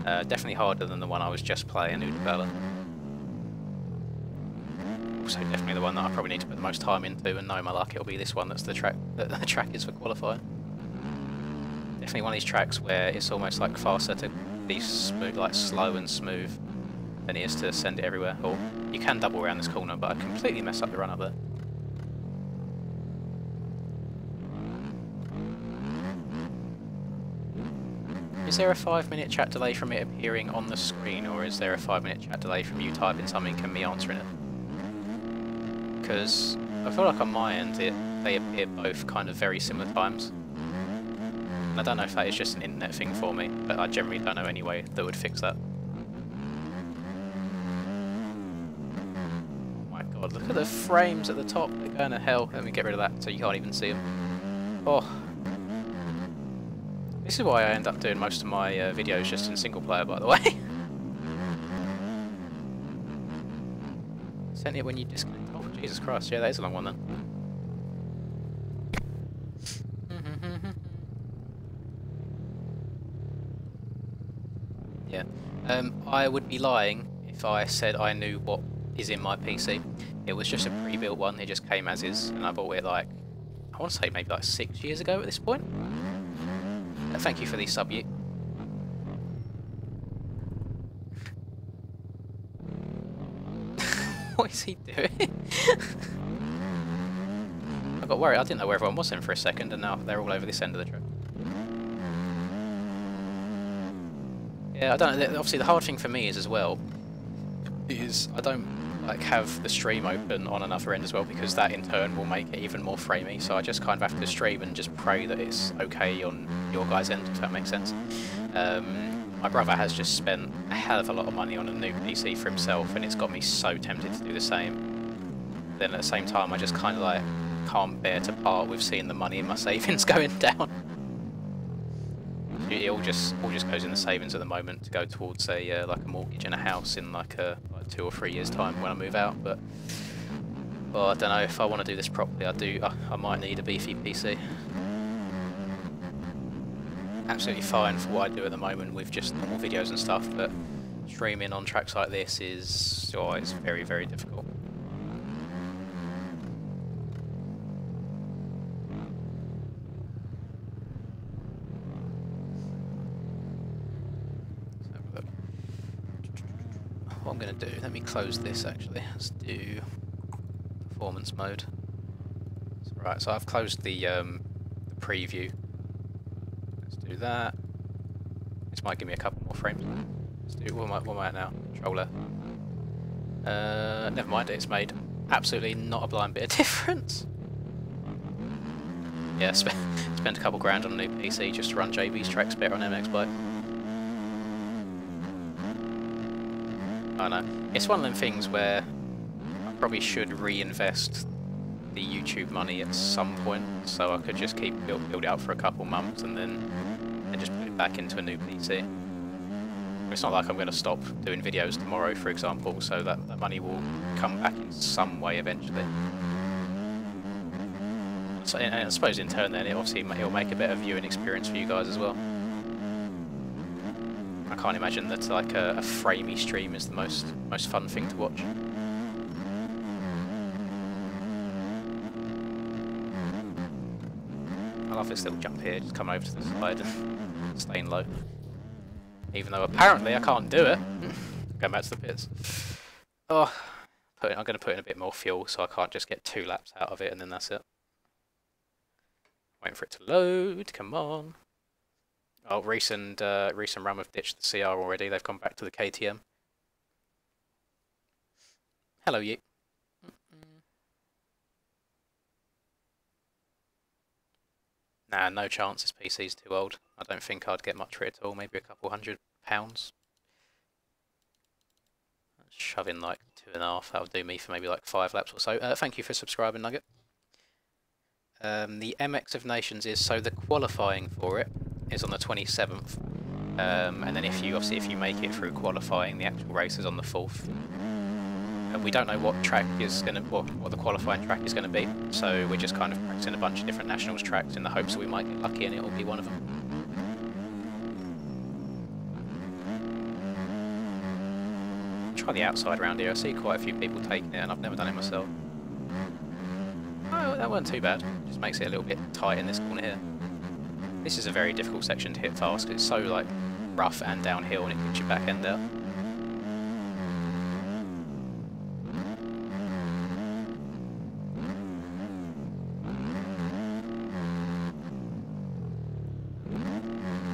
Definitely harder than the one I was just playing, Udabella. Also definitely the one that I probably need to put the most time into, and know my luck it'll be this one that's the track that the track is for qualifying. Definitely one of these tracks where it's almost like faster to be smooth, like slow and smooth, than it is to send it everywhere. Or you can double around this corner, but I completely mess up the run up there. Is there a 5-minute chat delay from it appearing on the screen, or is there a 5-minute chat delay from you typing something and me answering it? Because I feel like on my end they appear both kind of very similar times. And I don't know if that is just an internet thing for me, but I generally don't know any way that would fix that. Oh my god, look at the frames at the top, they're going to hell. Let me get rid of that so you can't even see them. Oh. This is why I end up doing most of my videos just in single player, by the way. Sent it when you disconnect. Oh, Jesus Christ, yeah, that is a long one then. Yeah. I would be lying if I said I knew what is in my PC. It was just a pre-built one, it just came as is, and I bought it like, I want to say maybe like 6 years ago at this point. Thank you for the sub, you. What is he doing? I got worried. I didn't know where everyone was then for a second, and now they're all over this end of the track. Yeah, I don't know. Obviously, the hard thing for me is as well is I don't like have the stream open on another end as well, because that in turn will make it even more framey. So I just kind of have to stream and just pray that it's okay on your guys' end, if that makes sense. My brother has just spent a hell of a lot of money on a new PC for himself, and it's got me so tempted to do the same. Then at the same time, I just kind of like can't bear to part with seeing the money in my savings going down. It all just goes in the savings at the moment to go towards a like a mortgage and a house in like 2 or 3 years time when I move out. But well, I don't know if I want to do this properly. I might need a beefy PC. Absolutely fine for what I do at the moment with just normal videos and stuff, but streaming on tracks like this is it's very, very difficult. What I'm going to do, let me close this actually. Let's do performance mode. Right, so I've closed the preview. Let's do that. This might give me a couple more frames. Let's do, what am I at now? Controller. Never mind, it's made absolutely not a blind bit of difference. Yeah, spent a couple grand on a new PC just to run JB's tracks better on MX Bike. I know. It's one of them things where I probably should reinvest the YouTube money at some point, so I could just keep build it up for a couple months and then just put it back into a new PC. It's not like I'm going to stop doing videos tomorrow, for example, so that money will come back in some way eventually. So, and I suppose in turn then it'll make a better viewing experience for you guys as well. I can't imagine that like a framey stream is the most fun thing to watch. I love this little jump here, just come over to the side and staying low. Even though apparently I can't do it. Going back to the pits. Oh, I'm going to put in a bit more fuel so I can't just get 2 laps out of it and then that's it. Waiting for it to load, come on. Oh, recent run have ditched the CR already. They've gone back to the KTM. Hello, you. Nah, no chance. This PC's too old. I don't think I'd get much for it at all. Maybe a couple £100. Shove in like 2.5. That'll do me for maybe like 5 laps or so. Thank you for subscribing, Nugget. The MX of Nations is so the qualifying for it is on the 27th, and then if you make it through qualifying, the actual race is on the 4th. We don't know what track is what the qualifying track is going to be, so we're just kind of practicing a bunch of different nationals tracks in the hopes that we might get lucky and it will be one of them. Try the outside around here. I see quite a few people taking it, and I've never done it myself. Oh, that wasn't too bad. Just makes it a little bit tight in this corner here. This is a very difficult section to hit fast because it's so like rough and downhill, and it puts your back end out.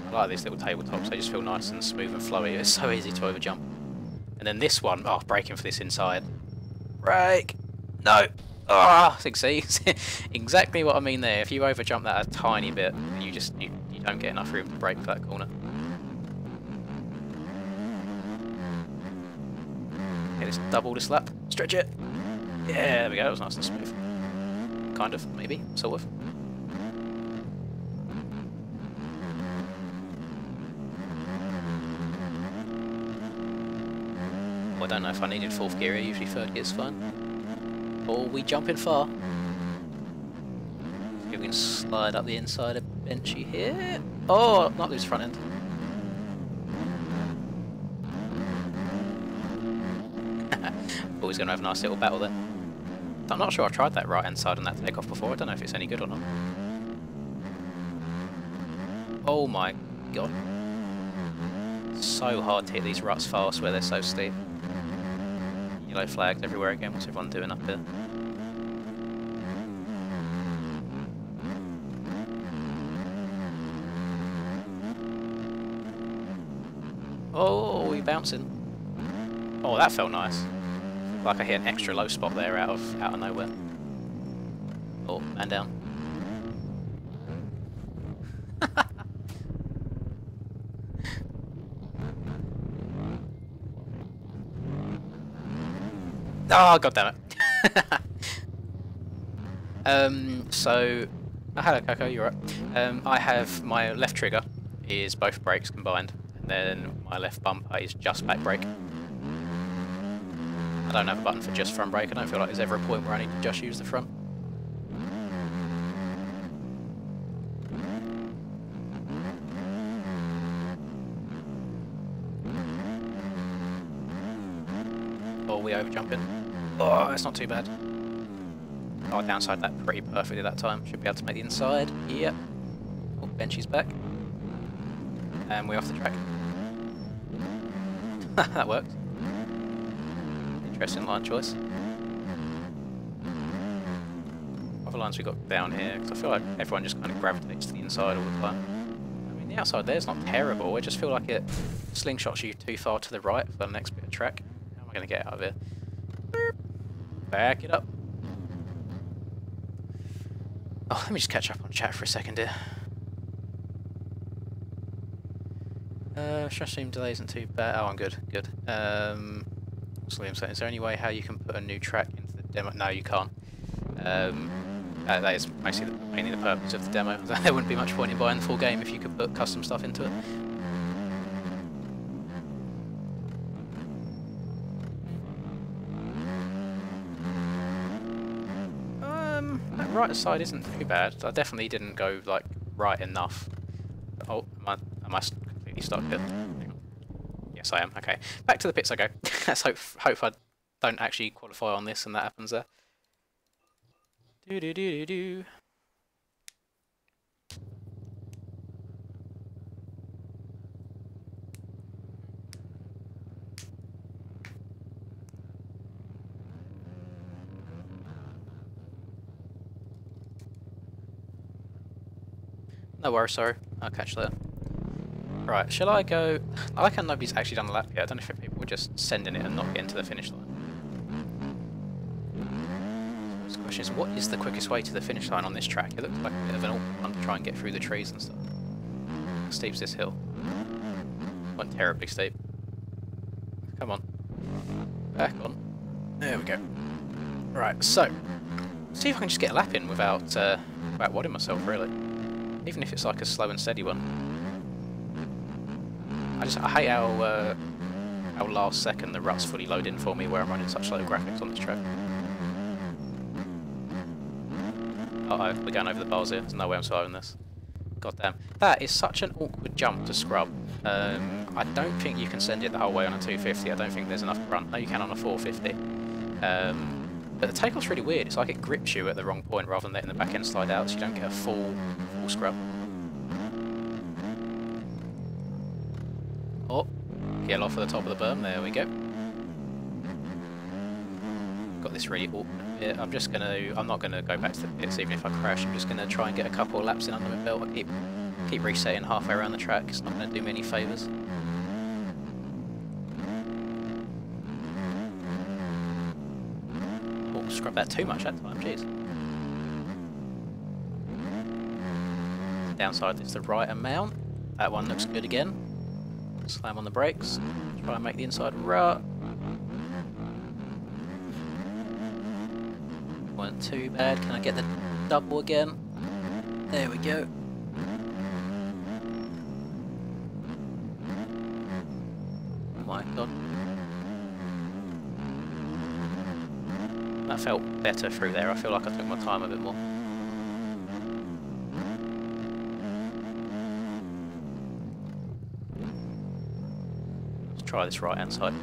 I like these little tabletops. They just feel nice and smooth and flowy. It's so easy to overjump. And then this one, oh, braking for this inside. Brake! No! Ah, oh, see, exactly what I mean there. If you overjump that a tiny bit, you don't get enough room to brake for that corner. Okay, let's double this lap. Stretch it. Yeah, there we go. That was nice and smooth. Kind of, maybe, sort of. Well, I don't know if I needed 4th gear here. Usually 3rd gear's fine. Oh, we jumping far. We can slide up the inside of Benchy here. Oh, not lose front end. Always going to have a nice little battle there. I'm not sure I've tried that right hand side on that takeoff before. I don't know if it's any good or not. Oh my god. So hard to hit these ruts fast where they're so steep. Yellow flags everywhere again. What's everyone doing up here? Oh, we bouncing. Oh, that felt nice. Like I hit an extra low spot there out of nowhere. Oh, man down. Oh, god damn it. So, oh, hello Coco, you're right. I have my left trigger is both brakes combined, and then my left bumper is just back brake. I don't have a button for just front brake. I don't feel like there's ever a point where I need to just use the front. Oh, we over jumping. Oh, that's not too bad. Oh, downside that pretty perfectly that time. Should be able to make the inside. Yep. Oh, Benchy's back. And we're off the track. That worked. Interesting line choice. Other lines we got down here, because I feel like everyone just kind of gravitates to the inside all the time. I mean, the outside there's not terrible. I just feel like it slingshots you too far to the right for the next bit of track. How am I going to get out of here? Boop. Back it up. Oh, let me just catch up on chat for a second here. Stress stream delay isn't too bad. Oh, I'm good. Good. What's Liam saying? Is there any way how you can put a new track into the demo? No, you can't. That is mainly the purpose of the demo. There wouldn't be much point in buying the full game if you could put custom stuff into it. That right side isn't too bad. I definitely didn't go like right enough. Oh, am I completely stuck here? Hang on. Yes, I am. Okay, back to the pits I go. Let's hope I don't actually qualify on this and that happens there. Do do do do do. No worries, sorry. I'll catch that. Right, shall I go... I like how nobody's actually done the lap yet. I don't know if people were just sending it and not getting to the finish line. So the question is, what is the quickest way to the finish line on this track? It looks like a bit of an awkward one to try and get through the trees and stuff. How steep's this hill? Wasn't terribly steep. Come on. Back on. There we go. Right, so... see if I can just get a lap in without wadding myself, really. Even if it's like a slow and steady one. I hate how last second the ruts fully load in for me where I'm running such low graphics on this track. Uh oh, we're going over the bars here. There's no way I'm surviving this. God damn. That is such an awkward jump to scrub. I don't think you can send it the whole way on a 250. I don't think there's enough grunt. No, you can on a 450. But the takeoff's really weird. It's like it grips you at the wrong point rather than letting the back end slide out, so you don't get a full scrub. Oh, get off at the top of the berm. There we go. Got this really awkward bit. I'm not gonna go back to the pits even if I crash. I'm just gonna try and get a couple of laps in under my belt. I keep resetting halfway around the track. It's not gonna do me any favours. Scrub that too much that time, jeez. Downside is the right amount. That one looks good again. Slam on the brakes. Try and make the inside rut. Weren't too bad. Can I get the double again? There we go. Oh my god. That felt better through there. I feel like I took my time a bit more. Let's try this right hand side.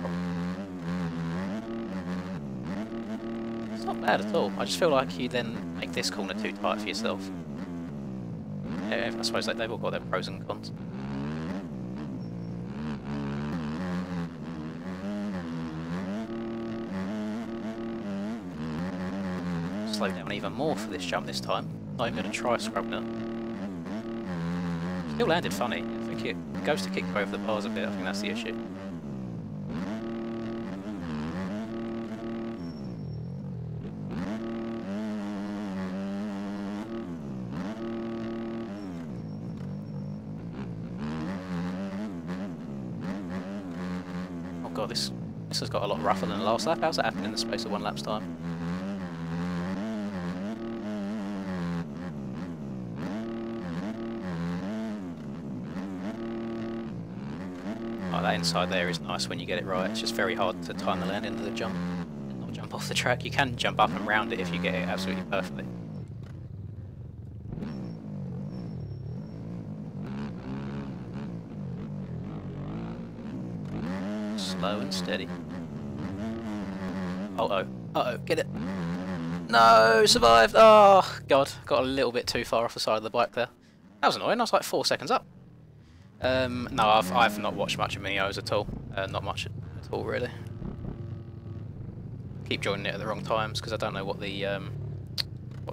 It's not bad at all. I just feel like you then make this corner too tight for yourself. Yeah, I suppose they've all got their pros and cons. slow down even more for this jump this time. Not even going to try Scrubner. Still landed funny. I think it goes to kick over the bars a bit. I think that's the issue. Oh god, this has got a lot rougher than the last lap. How's that happened in the space of 1 lap's time? Oh, that inside there is nice when you get it right. It's just very hard to time the land into the jump and not jump off the track. You can jump up and round it if you get it absolutely perfectly. Slow and steady. Uh-oh. Uh-oh. Get it. No! Survived! Oh, God. Got a little bit too far off the side of the bike there. That was annoying. I was like 4 seconds up. No, I've not watched much of Mini-O's at all. Not much at all, really. Keep joining it at the wrong times because I don't know what the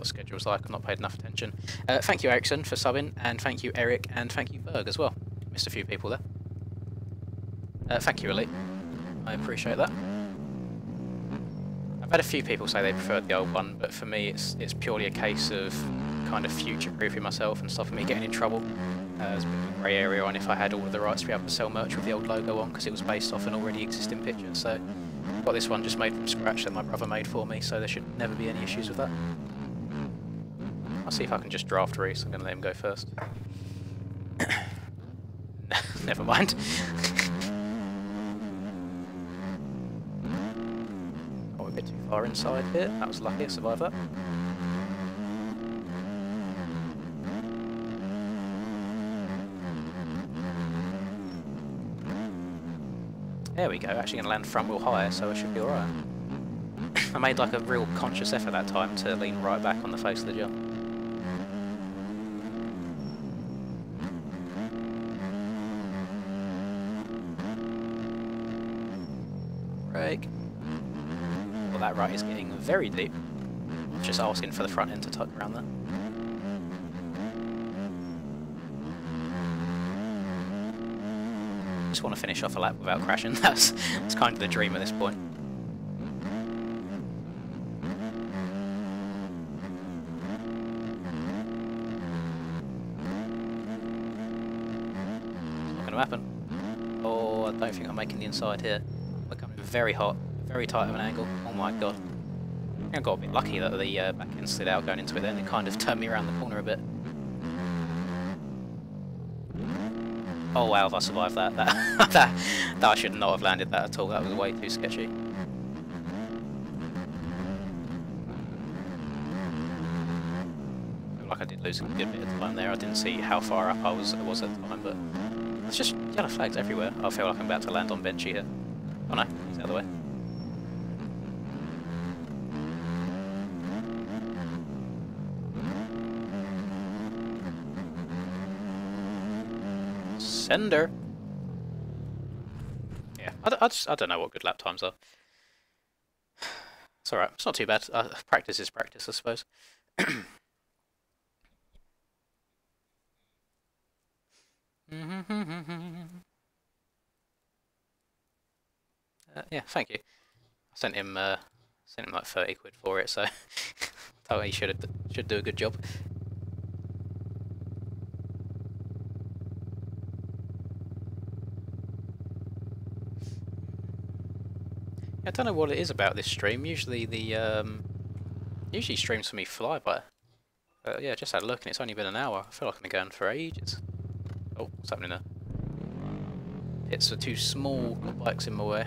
schedule's like. I've not paid enough attention. Thank you, Ericsson, for subbing, and thank you, Eric, and thank you, Berg, as well. Missed a few people there. Thank you, Elite. I appreciate that. I've had a few people say they preferred the old one, but for me it's purely a case of kind of future-proofing myself and stopping me getting in trouble. There's a bit of a grey area on if I had all of the rights to be able to sell merch with the old logo on, because it was based off an already existing picture, so I've got this one just made from scratch that my brother made for me, so there should never be any issues with that. I'll see if I can just draft Reese. I'm going to let him go first. Never mind. Oh, a bit too far inside here. That was lucky I survived that. There we go, actually going to land front wheel higher, so I should be alright. I made like a real conscious effort that time to lean right back on the face of the jump. Brake. Well, that right is getting very deep. Just asking for the front end to tuck around there. Just want to finish off a lap without crashing. That's kind of the dream at this point. It's not going to happen. Oh, I don't think I'm making the inside here. We're coming very hot, very tight of an angle. Oh my god. I think I got a bit lucky that the back end slid out going into it then. It kind of turned me around the corner a bit. Oh wow, if I survived that. That I should not have landed that at all. That was way too sketchy. I feel like I did lose a good bit of time there. I didn't see how far up I was at the time, but it's just yellow flags everywhere. I feel like I'm about to land on Benchy here. Oh no, he's out of the way. Sender. Yeah, I don't know what good lap times are. It's alright, it's not too bad. Practice is practice, I suppose. Yeah, thank you. I sent him like 30 quid for it, so thought he should do a good job. I don't know what it is about this stream. Usually usually streams for me fly by. Yeah, just had a look and it's only been an hour. I feel like I've been going for ages. Oh, what's happening there? Pits are too small, got bikes in my way.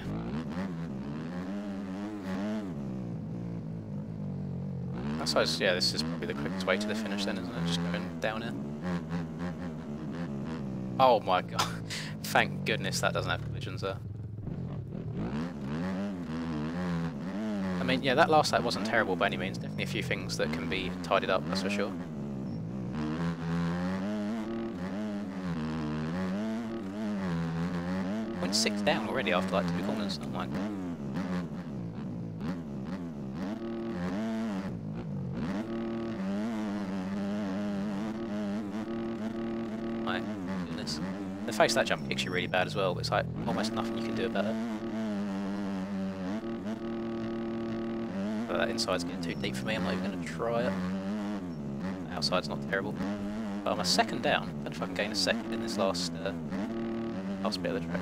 I suppose, yeah, this is probably the quickest way to the finish then, isn't it? Just going down here. Oh my god. Thank goodness that doesn't have collisions there. I mean, yeah, that last lap wasn't terrible by any means. Definitely a few things that can be tidied up, that's for sure. Went 6 down already after like 2 corners. Oh my god. My goodness. The face of that jump kicks you really bad as well, but it's like almost nothing you can do about it. But that inside's getting too deep for me, I'm not even going to try it. The outside's not terrible. But I'm a second down. I don't know if I can gain a second in this last bit of the track.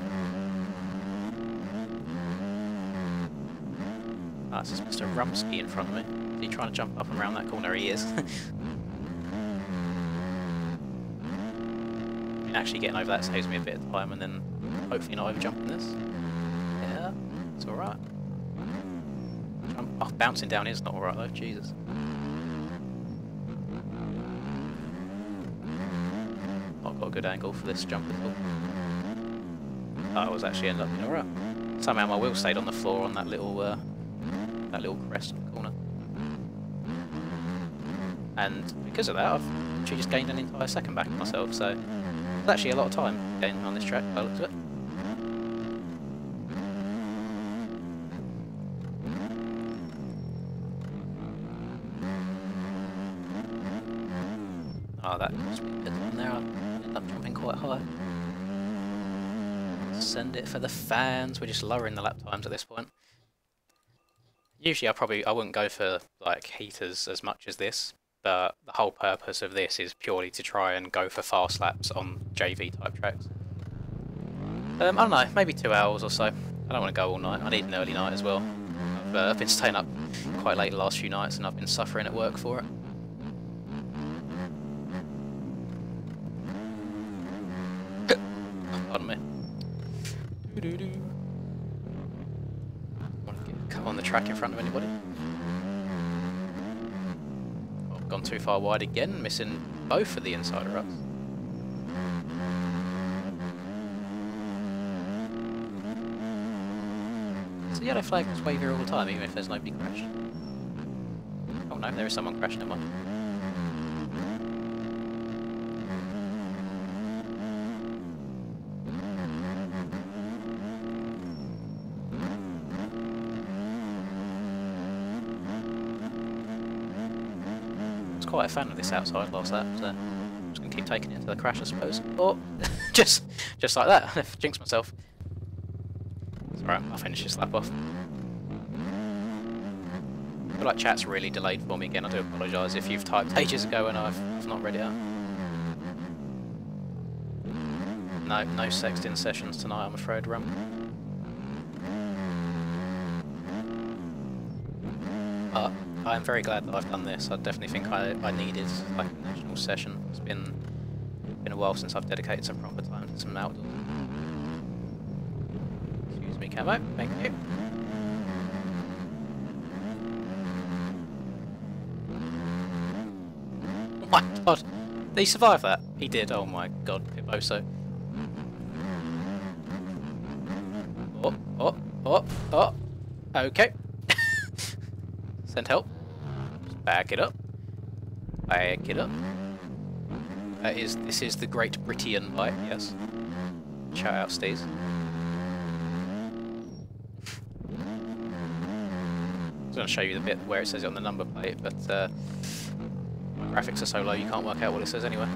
Ah, this is Mr. Rumsky in front of me. Is he trying to jump up and around that corner? He is. Actually getting over that saves me a bit of time, and then hopefully not over jumping this. Yeah, it's alright. Oh, bouncing down is not alright though, Jesus. Not got a good angle for this jump at all. I was actually ended up being alright. Somehow my wheel stayed on the floor on that little crest in the corner. And because of that, I've actually just gained an entire second back of myself, so it's actually a lot of time gained on this track by the looks of it. Oh, that must be a bit on there. I ended up jumping quite high. Send it for the fans. We're just lowering the lap times at this point. Usually I wouldn't go for like heaters as much as this, but the whole purpose of this is purely to try and go for fast laps on JV type tracks. I don't know, maybe 2 hours or so. I don't want to go all night. I need an early night as well. I've been staying up quite late the last few nights and I've been suffering at work for it. Pardon me. Want to come on the track in front of anybody? Oh, gone too far wide again, missing both of the inside ruts. So the yellow flag is wave here all the time, even if there's nobody crashed. Oh no, there is someone crashing at one. Quite a fan of this outside last lap, so I'm just going to keep taking it into the crash, I suppose. Or just like that, I've jinxed myself. It's alright, I'll finish this lap off. I feel like chat's really delayed for me again. I do apologise if you've typed ages ago and I've not read it out. No sexting sessions tonight, I'm afraid, Rum. But I am very glad that I've done this. I definitely think I needed like a national session. It's been a while since I've dedicated some proper time to some outdoors. Excuse me, Camo. Thank you. Oh my god! Did he survive that? He did. Oh my god, Pipboso. Oh. Okay. Send help. Just back it up. Back it up. This is the Great Britian bike, yes. Shout out, Steez. I was going to show you the bit where it says it on the number plate, but my graphics are so low you can't work out what it says anyway.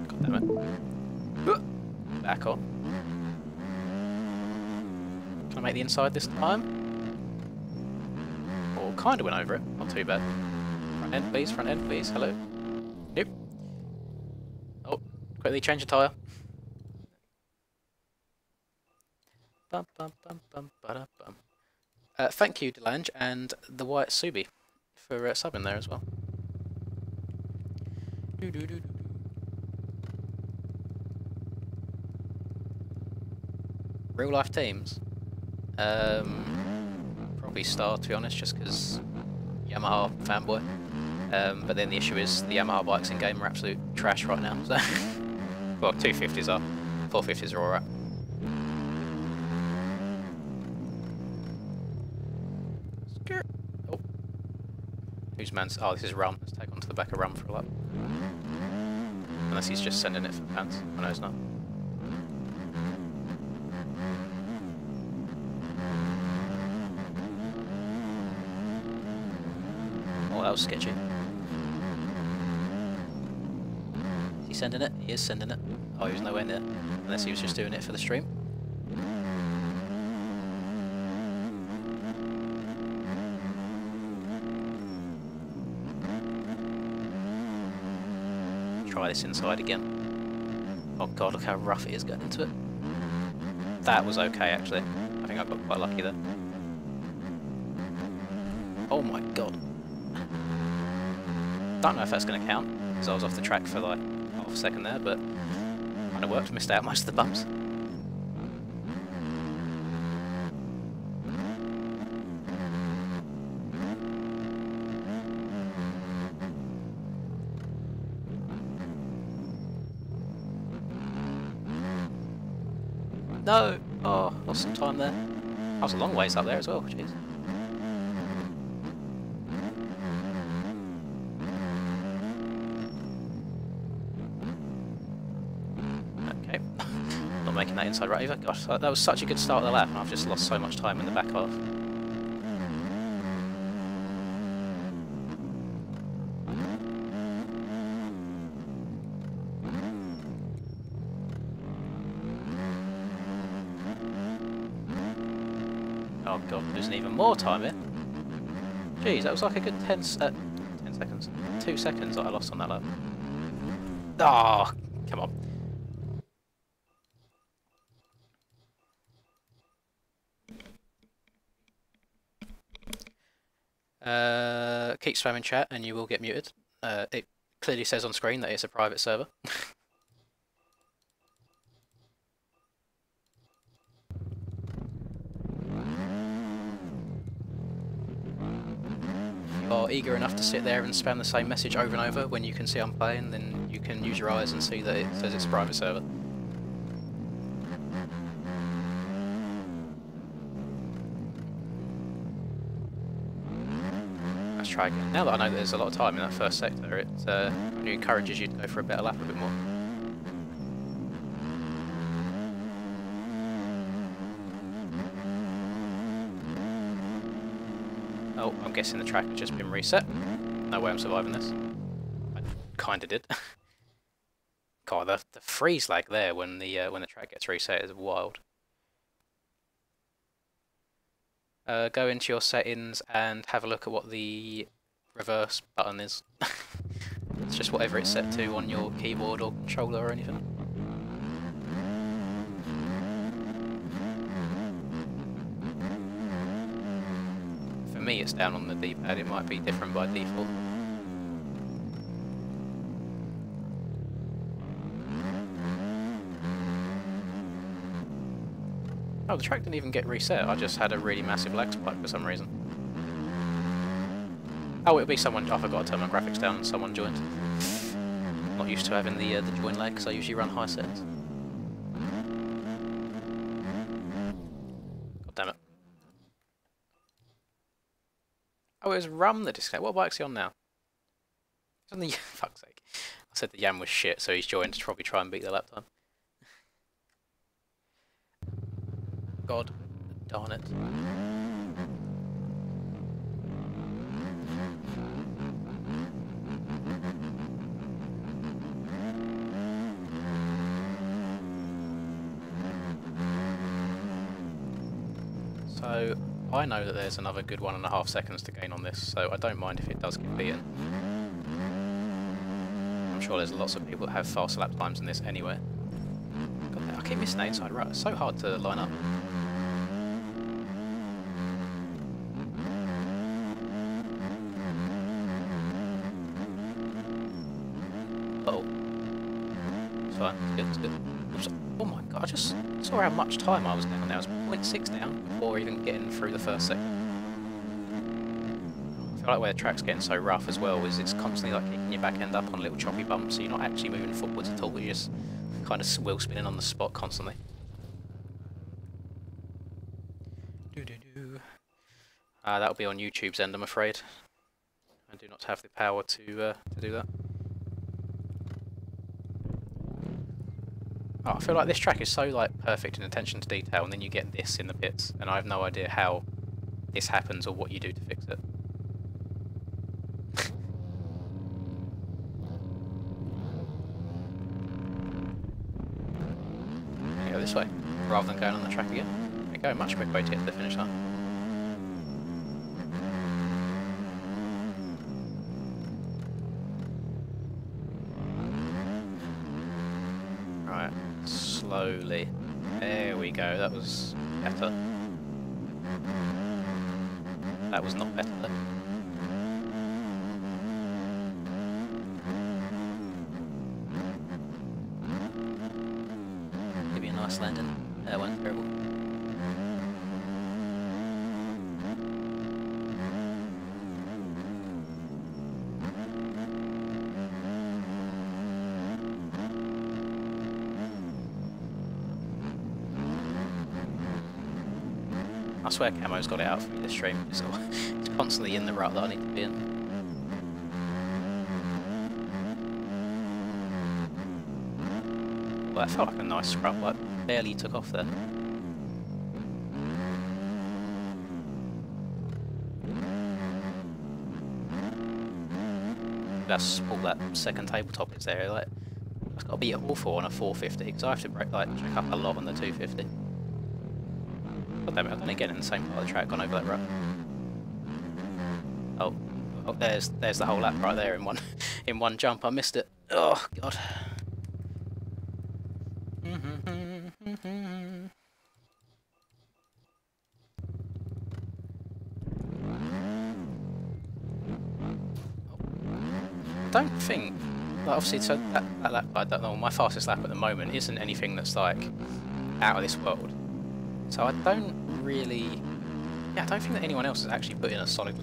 God damn it. Back on. Can I make the inside this time? Or kind of went over it, not too bad. Front end please, hello. Nope. Oh, quickly change the tyre. Bum, bum, bum, bum, ba-da, bum. Thank you, Delange, and the White Subi for subbing there as well. Real life teams? Probably Star, to be honest, just because Yamaha fanboy. But then the issue is the Yamaha bikes in game are absolute trash right now. So, well, 250s are, 450s are alright. Oh, whose man's? Oh, this is Rum. Let's take on to the back of Rum for a lap. Unless he's just sending it for pants. I know it's not. Oh, that was sketchy. he sending it? He is sending it. Oh, he was nowhere near. Unless he was just doing it for the stream. Try this inside again. Oh god, look how rough it is getting into it. That was okay, actually. I think I got quite lucky there. Oh my god. Don't know if that's going to count, because I was off the track for like half a second there, but kind of worked, missed out most of the bumps. No! Oh, lost some time there. I was a long ways up there as well, jeez. Okay. Not making that inside right either. Gosh, that was such a good start of the lap, and I've just lost so much time in the back half. Oh god, losing even more time here. Jeez, that was like a good 10 seconds. 2 seconds that I lost on that lap. Oh, come on. Keep spamming chat and you will get muted. It clearly says on screen that it's a private server. Are eager enough to sit there and spam the same message over and over when you can see I'm playing, then you can use your eyes and see that it says it's a private server. Let's try again. Now that I know that there's a lot of time in that first sector, it only encourages you to go for a better lap a bit more. Oh, I'm guessing the track has just been reset. No way I'm surviving this. I kinda did. God, the freeze lag there when the track gets reset is wild. Go into your settings and have a look at what the reverse button is. It's just whatever it's set to on your keyboard or controller or anything. For me it's down on the D-pad, it might be different by default. Oh, the track didn't even get reset, I just had a really massive lag spike for some reason. Oh, it'll be someone, I forgot to turn my graphics down and someone joined. I'm not used to having the join lag because I usually run high settings. God damn it. Oh, it was Rum that disconnected. What bike's he on now? He's on the... fuck's sake. I said the Yam was shit, so he's joined to probably try and beat the lap time. God darn it. So, I know that there's another good 1.5 seconds to gain on this, so I don't mind if it does get beaten. I'm sure there's lots of people that have faster lap times than this anyway. God, I keep missing that inside right, it's so hard to line up. Uh-oh. It's fine, it's good, it's good. Oh my god, I just saw how much time I was down there. I was 0.6 down before even getting through the first sector. I feel like where the track's getting so rough as well is it's constantly like kicking your back end up on little choppy bumps, so you're not actually moving forwards at all, you're just kind of wheel spinning on the spot constantly. That'll be on YouTube's end, I'm afraid. I do not have the power to do that. Oh, I feel like this track is so like perfect in attention to detail, and then you get this in the pits, and I have no idea how this happens or what you do to fix it. rather than going on the track again. There we go, much quicker way to get to the finish line. Right, slowly. There we go, that was better. That was not better though. Give me a nice landing. That went terrible. I swear Camo's got it out for me this stream. It's constantly in the rut that I need to be in. Well, that felt like a nice scrub, like barely took off there. That's all that second tabletop is there, like, it's got to be awful on a 450, because I have to break, like, check up a lot on the 250. God damn it, I've done it again in the same part of the track, gone over that rut. Oh, there's the whole lap right there in one in one jump. I missed it. Oh god. I don't think, like, obviously, so that lap, I don't know, my fastest lap at the moment isn't anything that's like out of this world. So I don't really, yeah, I don't think that anyone else has actually put in a solid,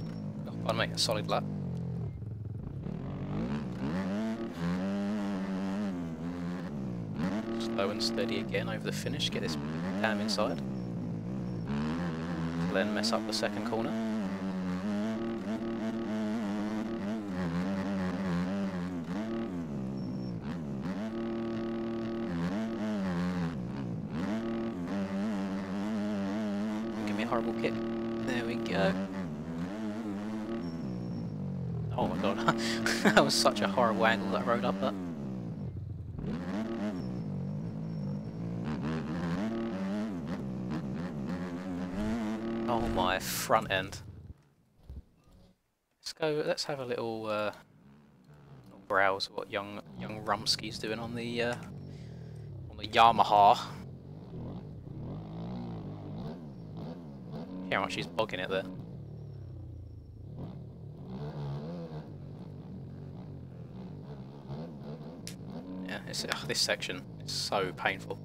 oh, pardon me, a solid lap. Slow and steady again over the finish, get this damn inside. Then mess up the second corner. Horrible kick. There we go. Oh my god, that was such a horrible angle that rode up that. Oh my front end. Let's have a little browse what young Rumsky's doing on the Yamaha. How much she's bogging it there. Yeah, this section is so painful.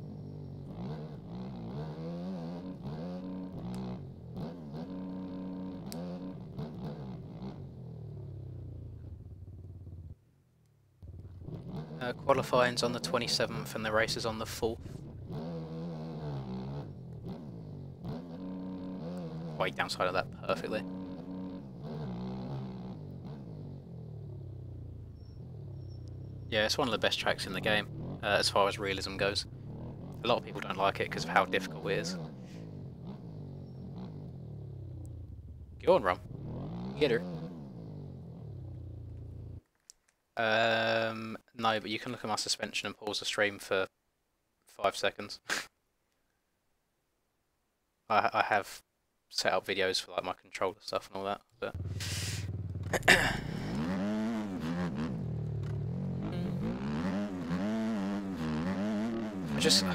Qualifying's on the 27th and the race is on the 4th. Right downside of that perfectly. Yeah, it's one of the best tracks in the game, as far as realism goes. A lot of people don't like it because of how difficult it is. Go on, Rum. Get her. No, but you can look at my suspension and pause the stream for 5 seconds. I have set up videos for like my controller stuff and all that, but I just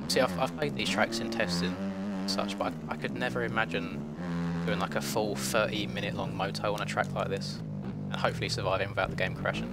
see I've played these tracks in testing and such, but I could never imagine doing like a full 30-minute long moto on a track like this and hopefully surviving without the game crashing.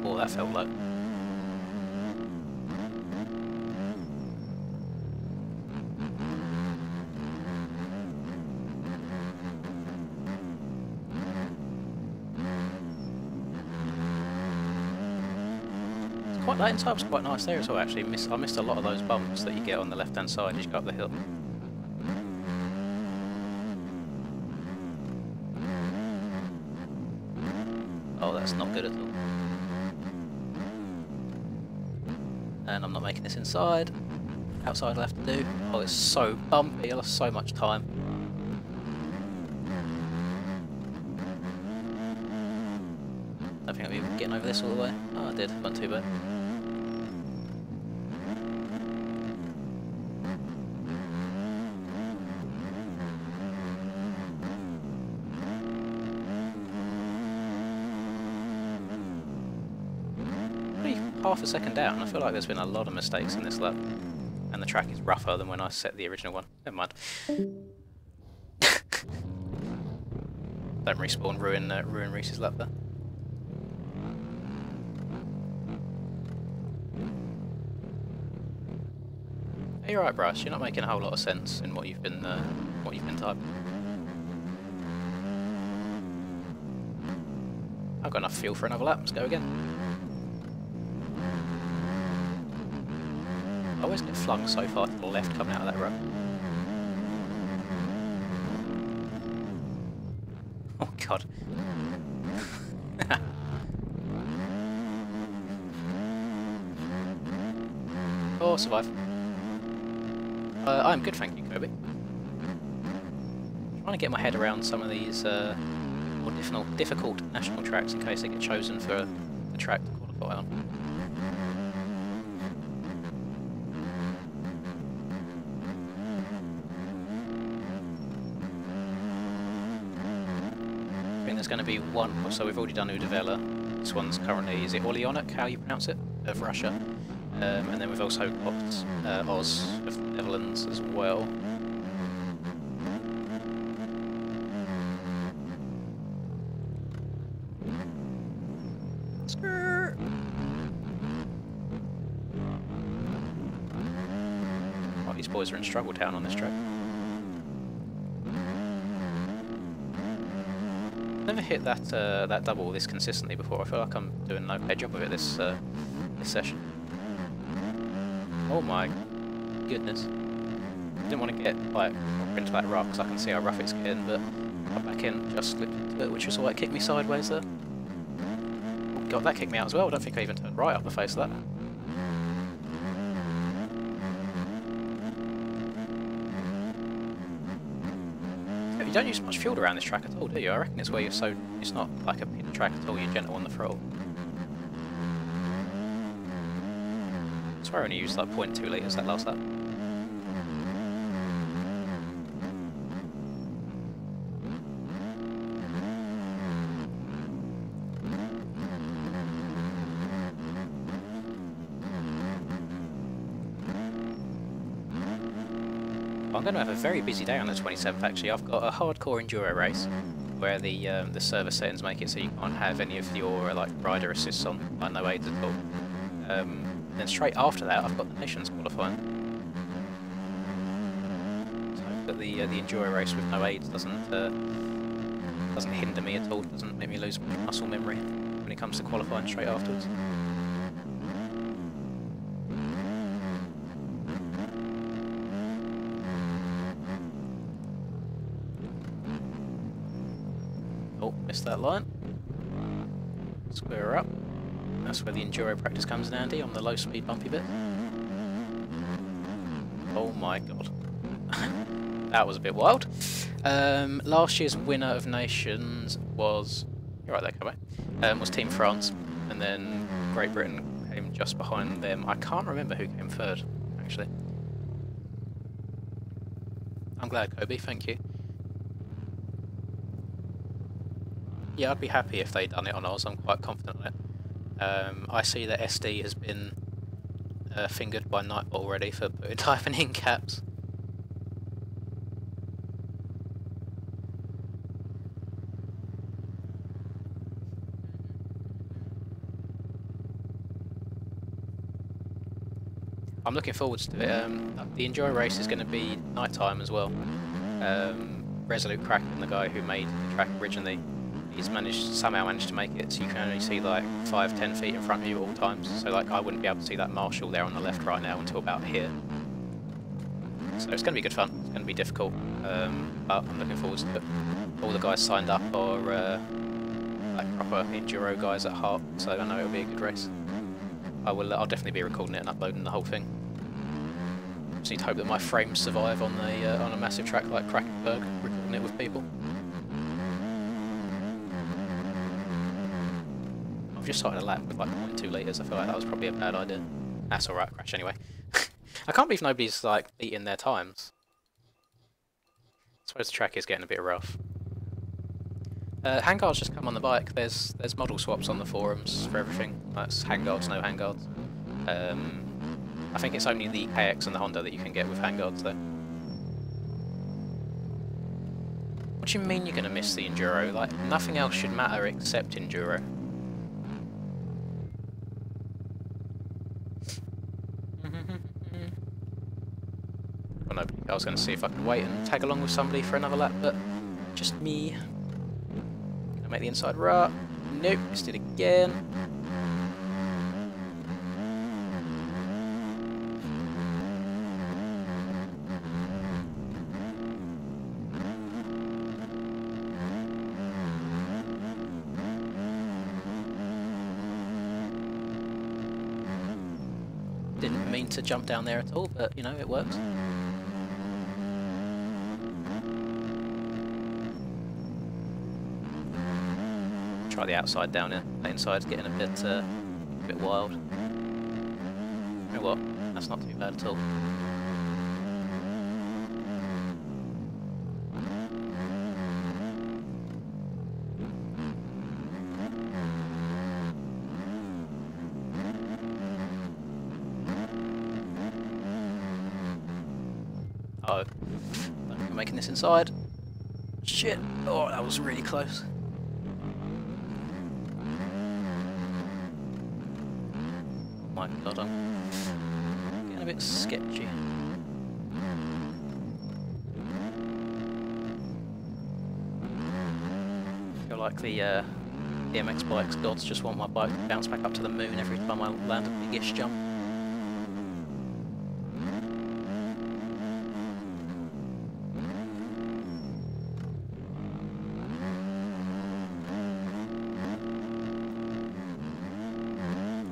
Oh, that felt low. Quite that inside was quite nice there as well. Actually, I missed a lot of those bumps that you get on the left-hand side as you go up the hill. That's not good at all. And I'm not making this inside. Outside I'll have to do. Oh, it's so bumpy, I lost so much time. I don't think I'll be getting over this all the way. Oh, I did, not too bad. Half a second down. I feel like there's been a lot of mistakes in this lap, and the track is rougher than when I set the original one. Never mind. Don't respawn, ruin Reese's lap there. Hey, you're right, Bryce. You're not making a whole lot of sense in what you've been typing. I've got enough fuel for another lap. Let's go again. I always get flung so far to the left coming out of that row. Oh god. Oh, survive. I'm good, thank you, Kobe. Trying to get my head around some of these more difficult national tracks in case they get chosen for the track to qualify on. There's going to be one, so we've already done Udavela. This one's currently, is it Orleanic, how you pronounce it, of Russia. And then we've also got Oz of the Netherlands as well. Skirt. Oh, these boys are in Struggle Town on this track. Never hit that that double this consistently before. I feel like I'm doing an okay job of it this session. Oh my goodness! Didn't want to get like into that rock because I can see how rough it's getting, but got back in, just slipped into it, which was why it kicked me sideways there. Oh god, that kicked me out as well. I don't think I even turned right up the face of that. You don't use much fuel around this track at all, do you? I reckon it's where you're so... It's not like a pit track at all, you're gentle on the throttle. I swear I only used like 0.2 litres that last lap. I'm going to have a very busy day on the 27th actually. I've got a hardcore enduro race where the server settings make it so you can't have any of your like rider assists on, like no aids at all. Then straight after that I've got the Nations qualifying. So but the enduro race with no aids doesn't hinder me at all, doesn't make me lose muscle memory when it comes to qualifying straight afterwards. Oh, missed that line. Square her up. That's where the enduro practice comes in handy, on the low speed bumpy bit. Oh my god. That was a bit wild. Last year's winner of Nations was... You're right there, Kobe. Was Team France, and then Great Britain came just behind them. I can't remember who came third, actually. I'm glad, Kobe, thank you. Yeah, I'd be happy if they'd done it on Oz, I'm quite confident on it. I see that SD has been fingered by Nightbot already for typing in caps. I'm looking forward to it. The Enduro race is going to be nighttime as well. Resolute Kraken, the guy who made the track originally, he's somehow managed to make it so you can only see like 5-10 feet in front of you at all times. So like I wouldn't be able to see that marshal there on the left right now until about here. So it's going to be good fun. It's going to be difficult, but I'm looking forward to it. All the guys signed up are like proper enduro guys at heart, so I know it'll be a good race. I'll definitely be recording it and uploading the whole thing. Just need to hope that my frames survive on a massive track like Krakenberg, recording it with people. I've just started a lap with like 0.2 litres. I feel like that was probably a bad idea. That's alright, crash anyway. I can't believe nobody's like beating their times. I suppose the track is getting a bit rough. Handguards just come on the bike. There's model swaps on the forums for everything. That's handguards, no handguards. I think it's only the KX and the Honda that you can get with handguards though. What do you mean you're going to miss the enduro? Like, nothing else should matter except enduro. Well, no, I was going to see if I could wait and tag along with somebody for another lap, but just me. Gonna make the inside right. Nope, missed it again. Didn't mean to jump down there at all, but you know, it works. Try the outside down here. The inside's getting a bit wild. You know what? That's not too bad at all. Oh, I'm making this inside. Shit! Oh, that was really close. My god, I'm getting a bit sketchy. I feel like the BMX bikes gods just want my bike to bounce back up to the moon every time I land a big-ish jump.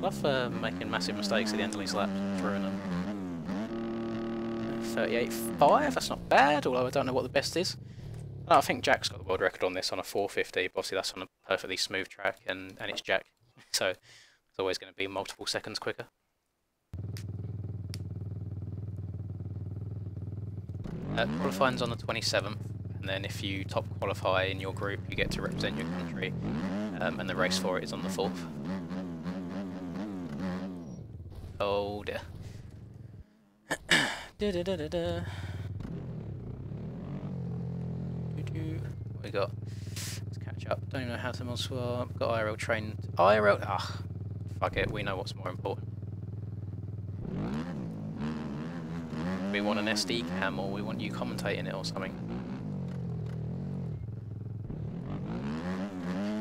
I love making massive mistakes at the end of these laps, throwing them. 38.5, that's not bad, although I don't know what the best is. I think Jack's got the world record on this on a 450, but obviously that's on a perfectly smooth track, and it's Jack, so it's always going to be multiple seconds quicker. Qualifying's on the 27th, and then if you top qualify in your group, you get to represent your country, and the race for it is on the 4th. Oh dear. What we got? Let's catch up. Don't even know how to mod swap. Got IRL trained. IRL. Ah, fuck it. We know what's more important. We want an SD cam, or we want you commentating it, or something.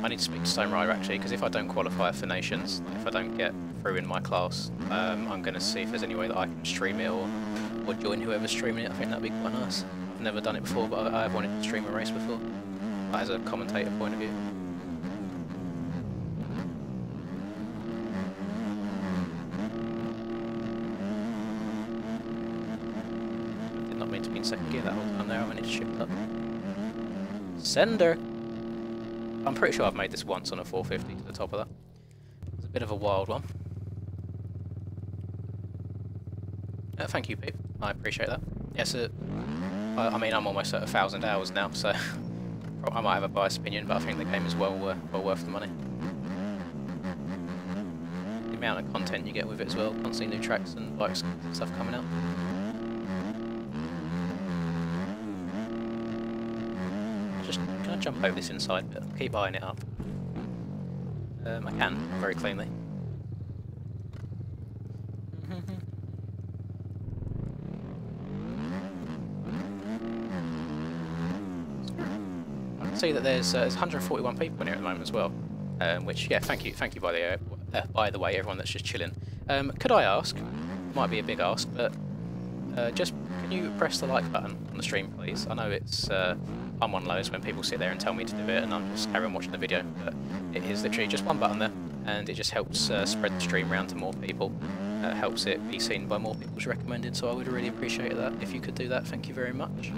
I need to speak to Stone Rider actually, because if I don't qualify for Nations, if I don't get through in my class, I'm going to see if there's any way that I can stream it or join whoever's streaming it. I think that'd be quite nice. I've never done it before, but I have wanted to stream a race before, as a commentator point of view. Did not mean to be in second gear that whole time there. I managed to shift up. Sender! I'm pretty sure I've made this once on a 450 to the top of that. It's a bit of a wild one. Thank you, Pete. I appreciate that. Yes, I mean, I'm almost at 1,000 hours now, so I might have a biased opinion, but I think the game is well worth the money. The amount of content you get with it as well, constantly new tracks and bikes and stuff coming out. Can I jump over this inside bit? Keep eyeing it up. I can, very cleanly. I can see that there's 141 people in here at the moment as well. Which, yeah, thank you by the way, everyone that's just chilling. Could I ask? Might be a big ask, but just can you press the like button on the stream, please? I know it's I'm one of those when people sit there and tell me to do it, and I'm just carry on watching the video. But it is literally just one button there, and it just helps spread the stream around to more people. Helps it be seen by more people's recommended. So I would really appreciate that if you could do that. Thank you very much.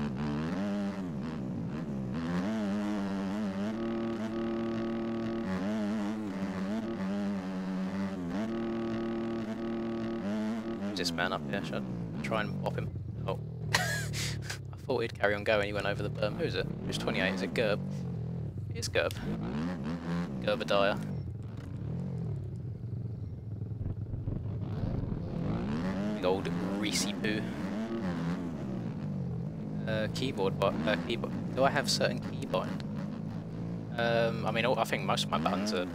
This man up here, should I try and pop him? Oh. I thought he'd carry on going, he went over the berm. Who is it? Who's 28? Is it Gerb? It is Gerb. Gerbadiah. Big old Reese poo. Keyboard. Do I have certain keybind? I mean, I think most of my buttons are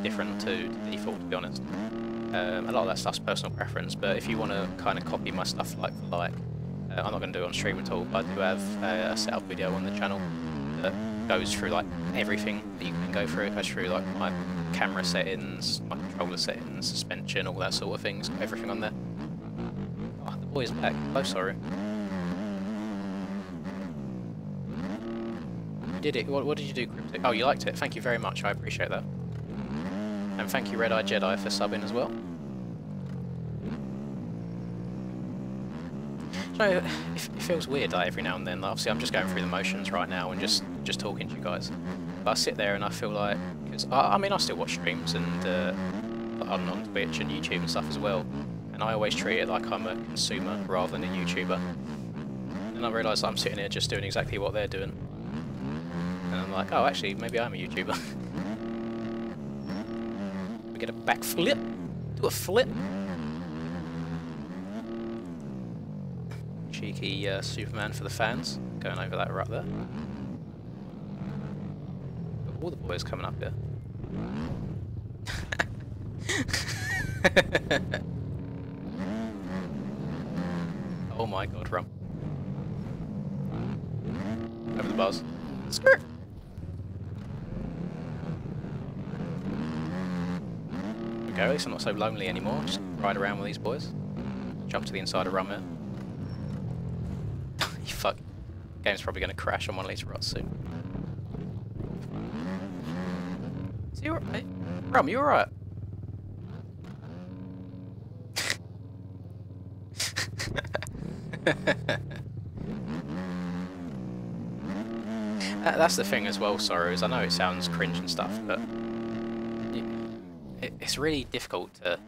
different to default, to be honest. A lot of that stuff's personal preference, but if you want to kind of copy my stuff like for like, I'm not going to do it on stream at all, but I do have a setup video on the channel that goes through like everything that you can go through. It goes through like my camera settings, my controller settings, suspension, all that sort of things, got everything on there. Oh, the boy's back. Oh, sorry. You did it. What did you do, Cryptic? Oh, you liked it. Thank you very much. I appreciate that. And thank you, Red Eye Jedi, for subbing as well. You know, it feels weird like, every now and then. Like, obviously, I'm just going through the motions right now and just talking to you guys. But I sit there and I feel like, because I mean, I still watch streams and on Twitch and YouTube and stuff as well. And I always treat it like I'm a consumer rather than a YouTuber. And I realise I'm sitting here just doing exactly what they're doing. And I'm like, oh, actually, maybe I'm a YouTuber. We get a backflip. Do a flip. Cheeky Superman for the fans. Going over that rut there. Got all the boys coming up here. Oh my god, rum. Over the bars. Skirt! Okay, at least I'm not so lonely anymore. Just ride around with these boys. Jump to the inside of rum here. You fuck. Game's probably going to crash on one of these ruts soon. Is he alright? Hey, rum, you alright? That's the thing as well, Sorrows. I know it sounds cringe and stuff, but it's really difficult to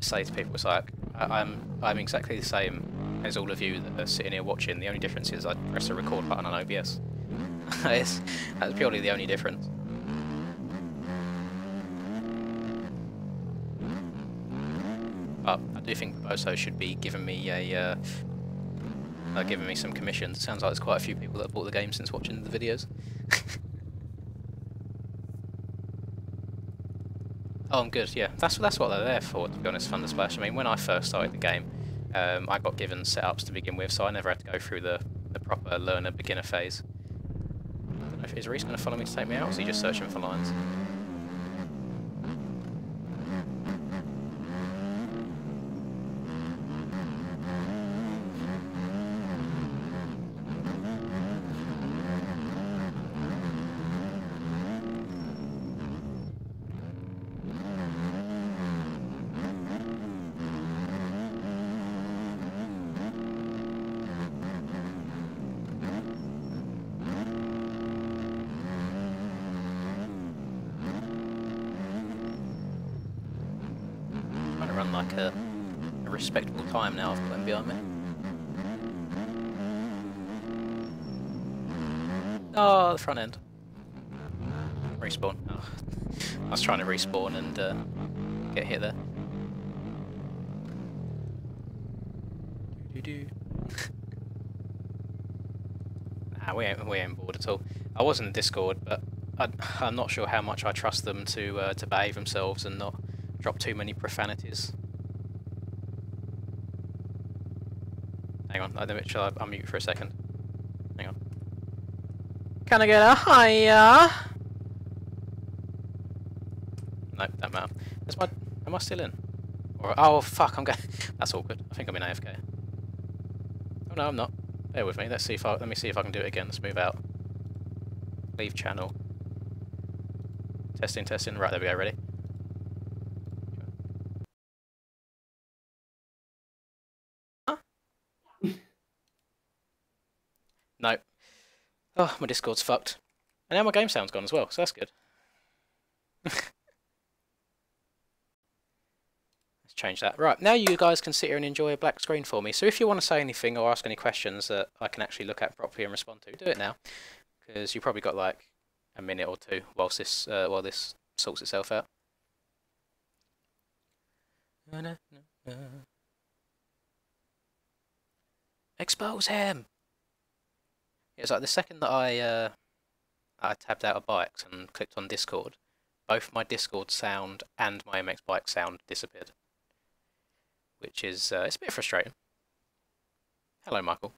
say to people. It's like I'm exactly the same as all of you that are sitting here watching. The only difference is I press the record button on OBS. That's purely the only difference. But I do think Boso should be giving me a giving me some commissions. It sounds like there's quite a few people that have bought the game since watching the videos. Oh, I'm good, yeah. That's what they're there for, to be honest, Thunder Splash. I mean, when I first started the game, I got given setups to begin with, so I never had to go through the proper learner beginner phase. I don't know if is Reese going to follow me to take me out, or is he just searching for lines? Run like a respectable time now. I've got them behind me. Oh, the front end. Respawn. Oh. I was trying to respawn and get hit there. Nah, we ain't bored at all. I was in the Discord, but I'm not sure how much I trust them to behave themselves and not drop too many profanities. Hang on, shall I unmute for a second? Hang on. Can I get a hiya? No, don't matter. Am I still in? Or oh fuck, I'm going. That's awkward. I think I'm in AFK. Oh no, I'm not. Bear with me. Let me see if I can do it again. Let's move out. Leave channel. Testing, testing. Right, there we go. Ready? Huh? No. Oh, my Discord's fucked. And now my game sound's gone as well, so that's good. Let's change that. Right, now you guys can sit here and enjoy a black screen for me. So if you want to say anything or ask any questions that I can actually look at properly and respond to, do it now. Because you've probably got like a minute or two while this sorts itself out. Expose him! It's like the second that I tabbed out of bikes and clicked on Discord, both my Discord sound and my MX bike sound disappeared. Which is, it's a bit frustrating. Hello, Michael.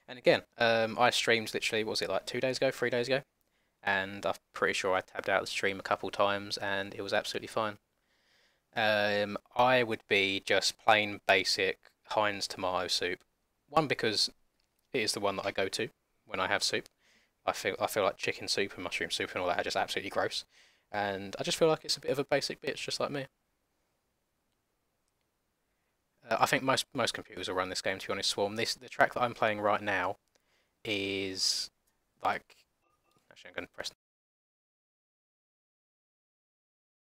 And again, I streamed literally, what was it, like 2 days ago, 3 days ago? And I'm pretty sure I tabbed out the stream a couple times and it was absolutely fine. I would be just plain basic Heinz tomato soup. One, because it is the one that I go to when I have soup. I feel like chicken soup and mushroom soup and all that are just absolutely gross. And I just feel like it's a bit of a basic bitch, just like me. I think most computers will run this game, to be honest, Swarm. The track that I'm playing right now is like... Actually, I'm going to press...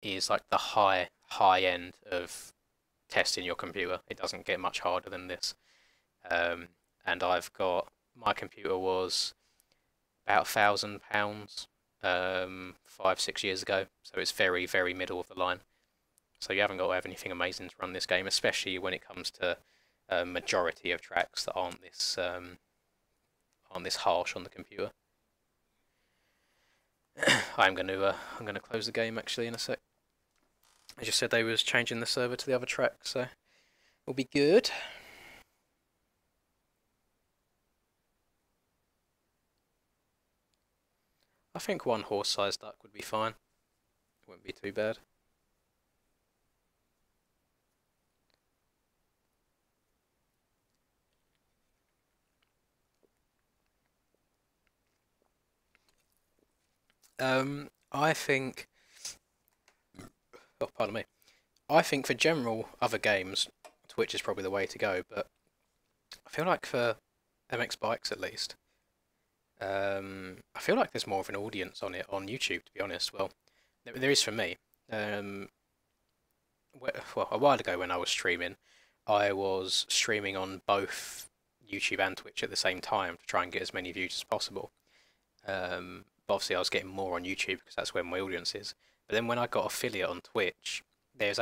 Is like the high end of testing your computer. It doesn't get much harder than this. And I've got... My computer was about £1,000 5-6 years ago, so it's very, very middle of the line. So you haven't got to have anything amazing to run this game, especially when it comes to a majority of tracks that aren't this harsh on the computer. I'm gonna close the game actually in a sec. I just said they was changing the server to the other track, so it'll be good. I think one horse-sized duck would be fine. It wouldn't be too bad. I think... Oh, pardon me. I think for general other games, Twitch is probably the way to go, but I feel like for MX Bikes at least, I feel like there's more of an audience on it on YouTube, to be honest. Well, there is for me. Well, a while ago when I was streaming, I was streaming on both YouTube and Twitch at the same time to try and get as many views as possible. But obviously I was getting more on YouTube because that's where my audience is. But then when I got affiliate on Twitch, there's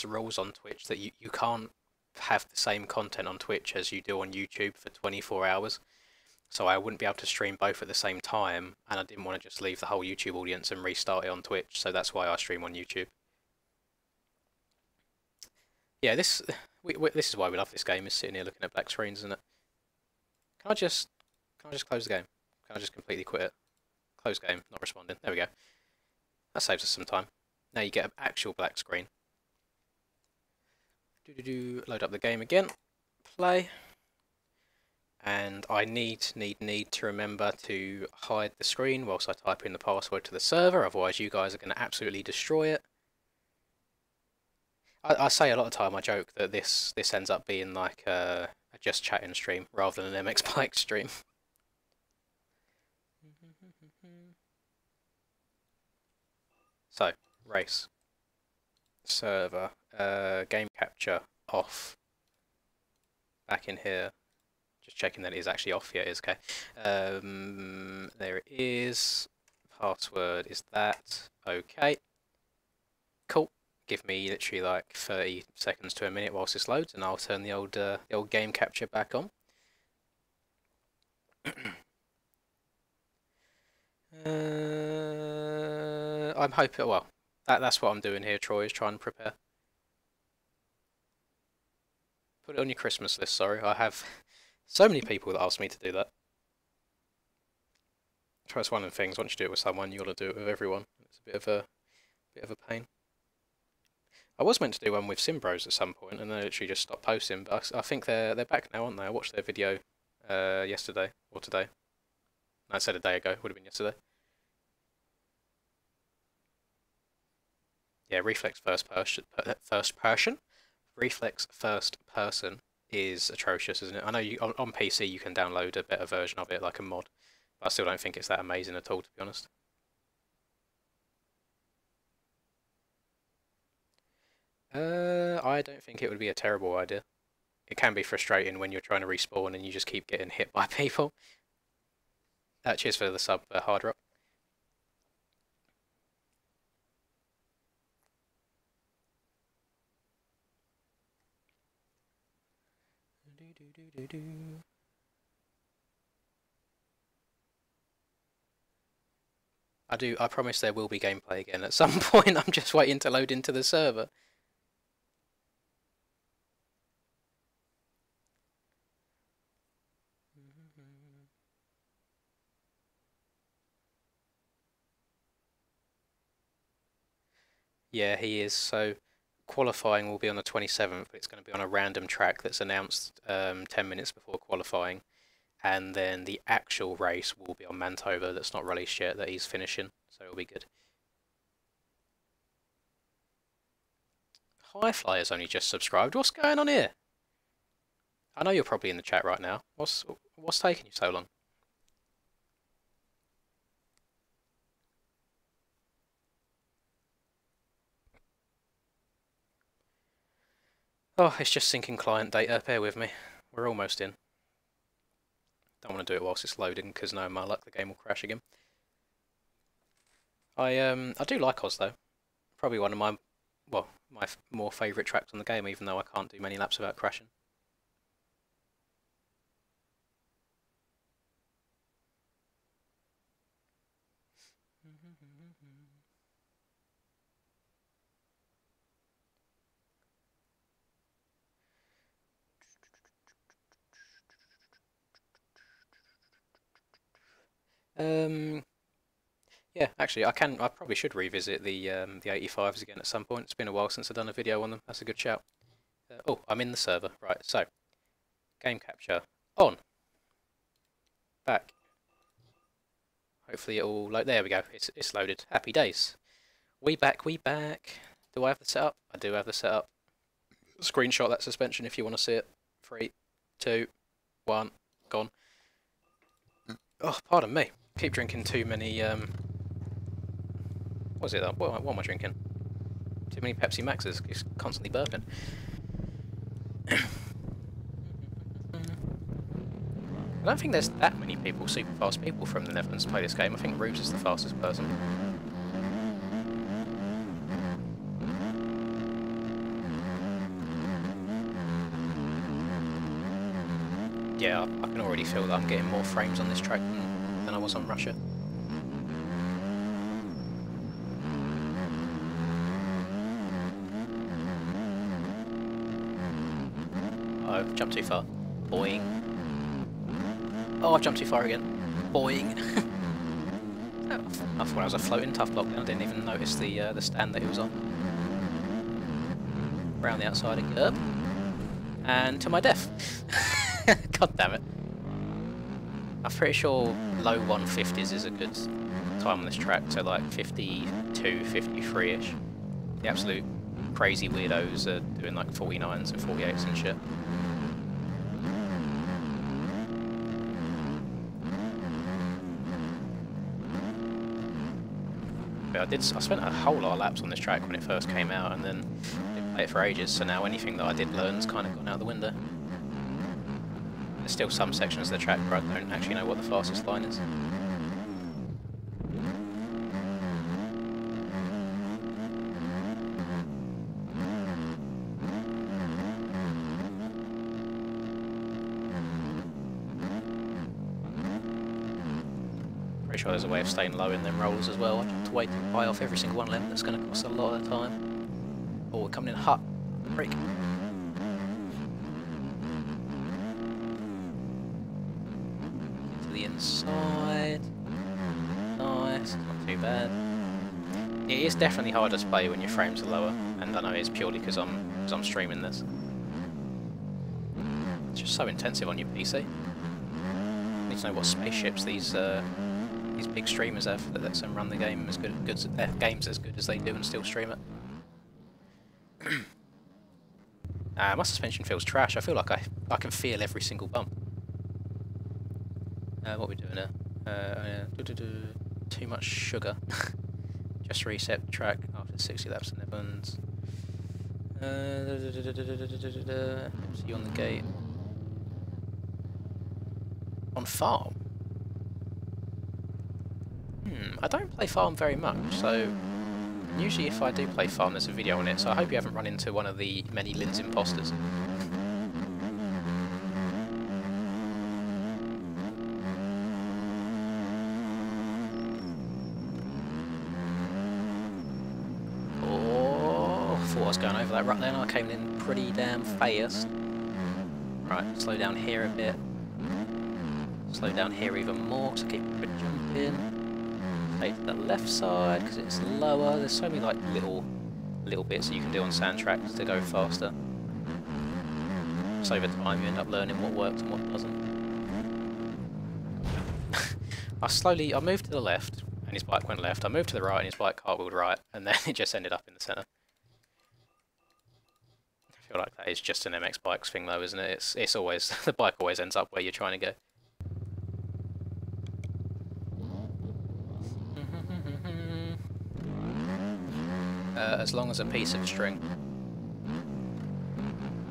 rules on Twitch that you can't have the same content on Twitch as you do on YouTube for 24 hours. So I wouldn't be able to stream both at the same time, and I didn't want to just leave the whole YouTube audience and restart it on Twitch, so that's why I stream on YouTube. Yeah, this is why we love this game, is sitting here looking at black screens, isn't it? Can I just close the game? Can I just completely quit it? Close game, not responding. There we go. That saves us some time. Now you get an actual black screen. Load up the game again. Play. And I need to remember to hide the screen whilst I type in the password to the server, otherwise you guys are going to absolutely destroy it. I say a lot of time, I joke that this ends up being like a just chatting stream rather than an MX Bike stream. So, race. Server. Game capture off. Back in here. Just checking that it is actually off. Yeah, it is, okay. There it is. Password is that. Okay. Cool. Give me literally like 30 seconds to a minute whilst this loads, and I'll turn the old game capture back on. I'm hoping, well, that's what I'm doing here, Troy, is trying to prepare. Put it on your Christmas list, sorry. I have so many people that ask me to do that. Try one of the things, once you do it with someone, you got to do it with everyone. It's a bit of a pain. I was meant to do one with Simbros at some point, and they literally just stopped posting. But I think they're back now, aren't they? I watched their video yesterday or today. No, I said a day ago. Would have been yesterday. Yeah, Reflex first person. Reflex first person is atrocious, isn't it? I know you on PC you can download a better version of it, like a mod, but I still don't think it's that amazing at all, to be honest. I don't think it would be a terrible idea. It can be frustrating when you're trying to respawn and you just keep getting hit by people. Cheers for the sub, Hard Rock. I promise there will be gameplay again at some point. I'm just waiting to load into the server. Yeah, he is. So qualifying will be on the 27th, but it's going to be on a random track that's announced 10 minutes before qualifying. And then the actual race will be on Mantover, that's not released yet, that he's finishing, so it'll be good. Highflyer's only just subscribed. What's going on here? I know you're probably in the chat right now. What's taking you so long? Oh, it's just syncing client data. Bear with me. We're almost in. Don't want to do it whilst it's loading, because no, my luck, the game will crash again. I do like Oz though. Probably one of my, well, my more favourite tracks on the game, even though I can't do many laps without crashing. Yeah, actually, I probably should revisit the 85s again at some point. It's been a while since I've done a video on them. That's a good shout. Oh, I'm in the server. Right, so game capture on. Back. Hopefully it'll load. There we go. It's loaded. Happy days. We back. Do I have the setup? I do have the setup. Screenshot that suspension if you want to see it. 3, 2, 1, gone. Oh, pardon me. Keep drinking too many. What was it though? What am I drinking? Too many Pepsi Maxes. It's constantly burping. I don't think there's that many people, super fast people from the Netherlands to play this game. I think Rubes is the fastest person. Yeah, I can already feel that I'm getting more frames on this track than I was on Russia. Oh, I've jumped too far. Boing. Oh, I've jumped too far again. Boing. I thought I was a floating tough block then. I didn't even notice the stand that it was on. Around the outside of curb. And to my death. God damn it. I'm pretty sure low 150s is a good time on this track, so like 52, 53-ish. The absolute crazy weirdos are doing like 49s and 48s and shit. But I spent a whole lot of laps on this track when it first came out, and then didn't play it for ages, so now anything that I did learn's kind of gone out the window. There's still some sections of the track where I don't actually know what the fastest line is. Pretty sure there's a way of staying low in them rolls as well. I have to wait to buy off every single one of them. That's going to cost a lot of time. Oh, we're coming in hot. Break. Inside. Nice, not too bad. It is definitely harder to play when your frames are lower, and I know it's purely because I'm streaming this. It's just so intensive on your PC. You need to know what spaceships these big streamers have that lets them run the game as good games as good as they do and still stream it. My suspension feels trash. I feel like I can feel every single bump. What are we doing here? Too much sugar. Just reset the track after 60 laps in Evans. See you on the gate. On farm? I don't play farm very much, so usually if I do play farm there's a video on it, so I hope you haven't run into one of the many Linz imposters. Thought I was going over that rut then, I came in pretty damn fast. Right, slow down here a bit. Slow down here even more, so keep jumping. Take to the left side, because it's lower. There's so many like little bits that you can do on sand tracks to go faster. So over time you end up learning what works and what doesn't. I moved to the left, and his bike went left. I moved to the right, and his bike cartwheeled right, and then it just ended up in the centre. I feel like that is just an MX Bikes thing though, isn't it? It's always, the bike always ends up where you're trying to go. As long as a piece of string.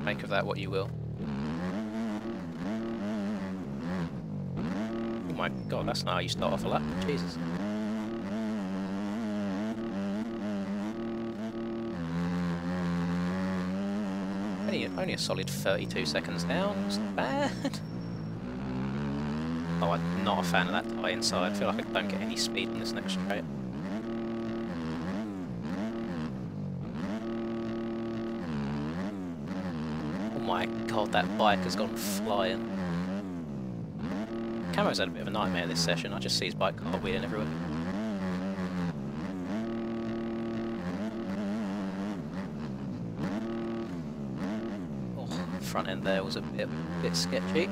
Make of that what you will. Oh my god, that's not how you start off a lap. Jesus. Only a solid 32 seconds down, it's not bad. Oh, I'm not a fan of that tie inside. I feel like I don't get any speed in this next straight. Oh my god, that bike has gone flying. Camo's had a bit of a nightmare this session. I just see his bike cartwheeling everywhere. Front end there was a bit sketchy.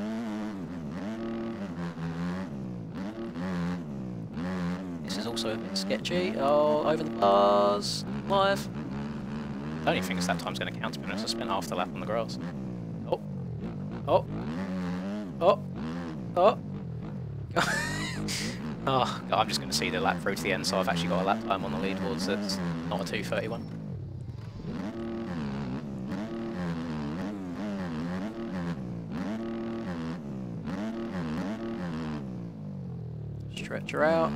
This is also a bit sketchy. Oh, over the bars, live. I don't even think that time's going to count, to be honest. I spent half the lap on the grass. Oh, oh, oh, oh. Oh, God, I'm just going to see the lap through to the end, so I've actually got a lap time on the leaderboards that's not a 2:31. Stretch her out,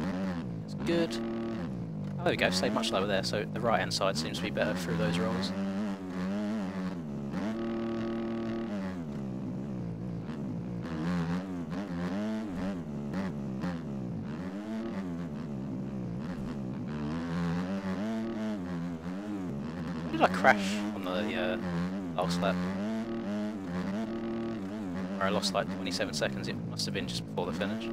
that's good. Oh, there we go, stayed much lower there, so the right hand side seems to be better through those rolls. Did I crash on the last lap? Where I lost like 27 seconds, it must have been just before the finish.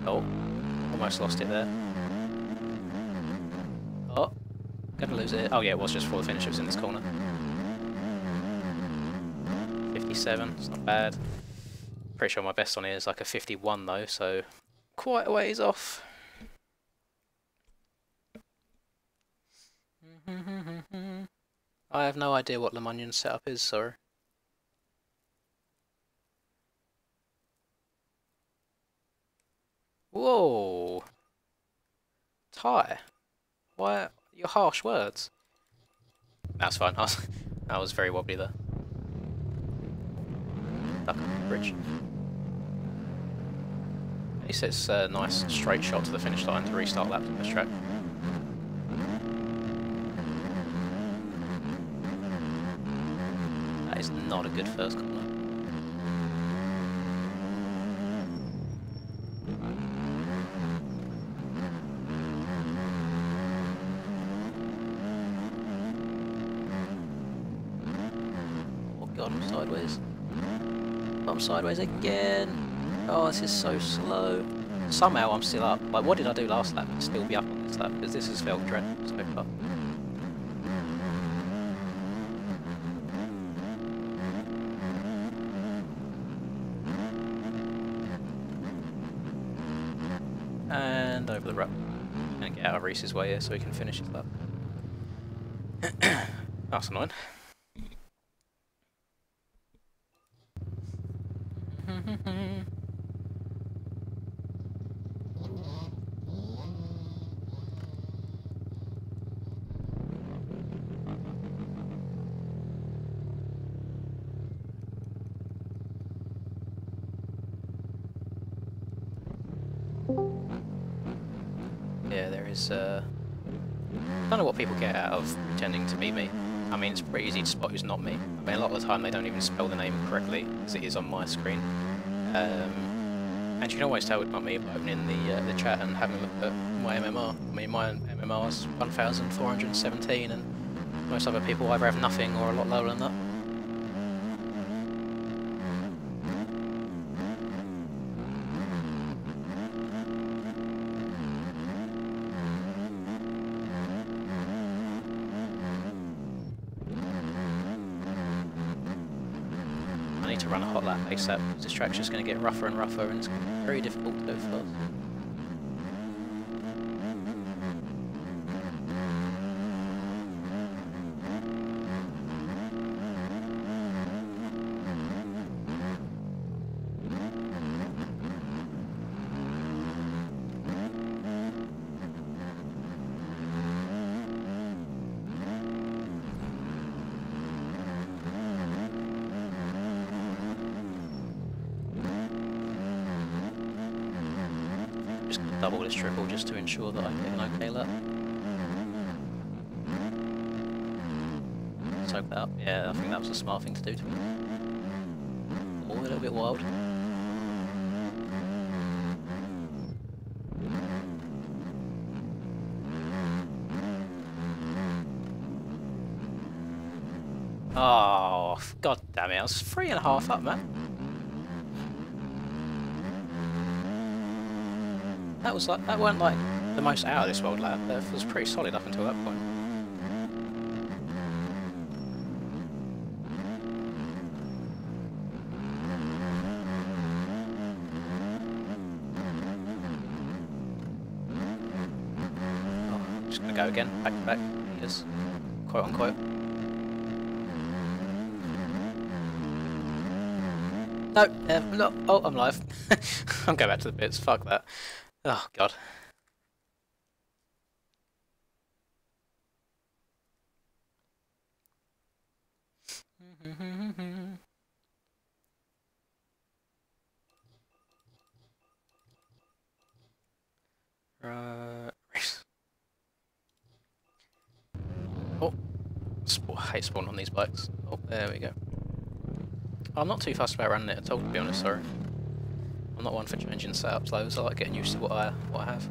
Oh, almost lost it there. Oh, gonna lose it. Oh yeah, it was just before the finish, it was in this corner. 57, it's not bad. Pretty sure my best on here is like a 51 though, so quite a ways off. I have no idea what Lemunion's setup is, sorry. Whoa! Ty, why your harsh words? That's fine. I was very wobbly there. Stuck on the bridge. At least it's a nice straight shot to the finish line to restart laps on this track. That is not a good first corner. God, I'm sideways. I'm sideways again. Oh, this is so slow. somehow I'm still up. Like, what did I do last lap to still be up on this lap? Because this has felt dreadful so far. And over the road. And get out of Reese's way here so he can finish his lap. That's annoying. Yeah, there is, I don't know what people get out of pretending to be me. I mean, it's pretty easy to spot who's not me. I mean, a lot of the time they don't even spell the name correctly, as it is on my screen. And you can always tell it's not me by opening the chat and having a look at my MMR. I mean, my MMR is 1,417, and most other people either have nothing or a lot lower than that. I need to run a hot lap ASAP, because this track's just going to get rougher and rougher, and it's going to be very difficult to go fast. Just gonna double this triple just to ensure that I get an okay lap. Soak that up. Yeah, I think that was a smart thing to do to me. Or a little bit wild. Oh, god damn it, I was 3.5 up, man. That was like, that weren't like the most out of this world lap. That was pretty solid up until that point. Oh, I'm just gonna go again, back to back, yes, quote unquote. No, no, oh, I'm live. I'm going back to the bits, fuck that. Oh, God. Right. Oh, I hate spawning on these bikes. Oh, there we go. I'm not too fussed about running it at all, to be honest, sorry. I'm not one for changing setups loads, I like getting used to what I have.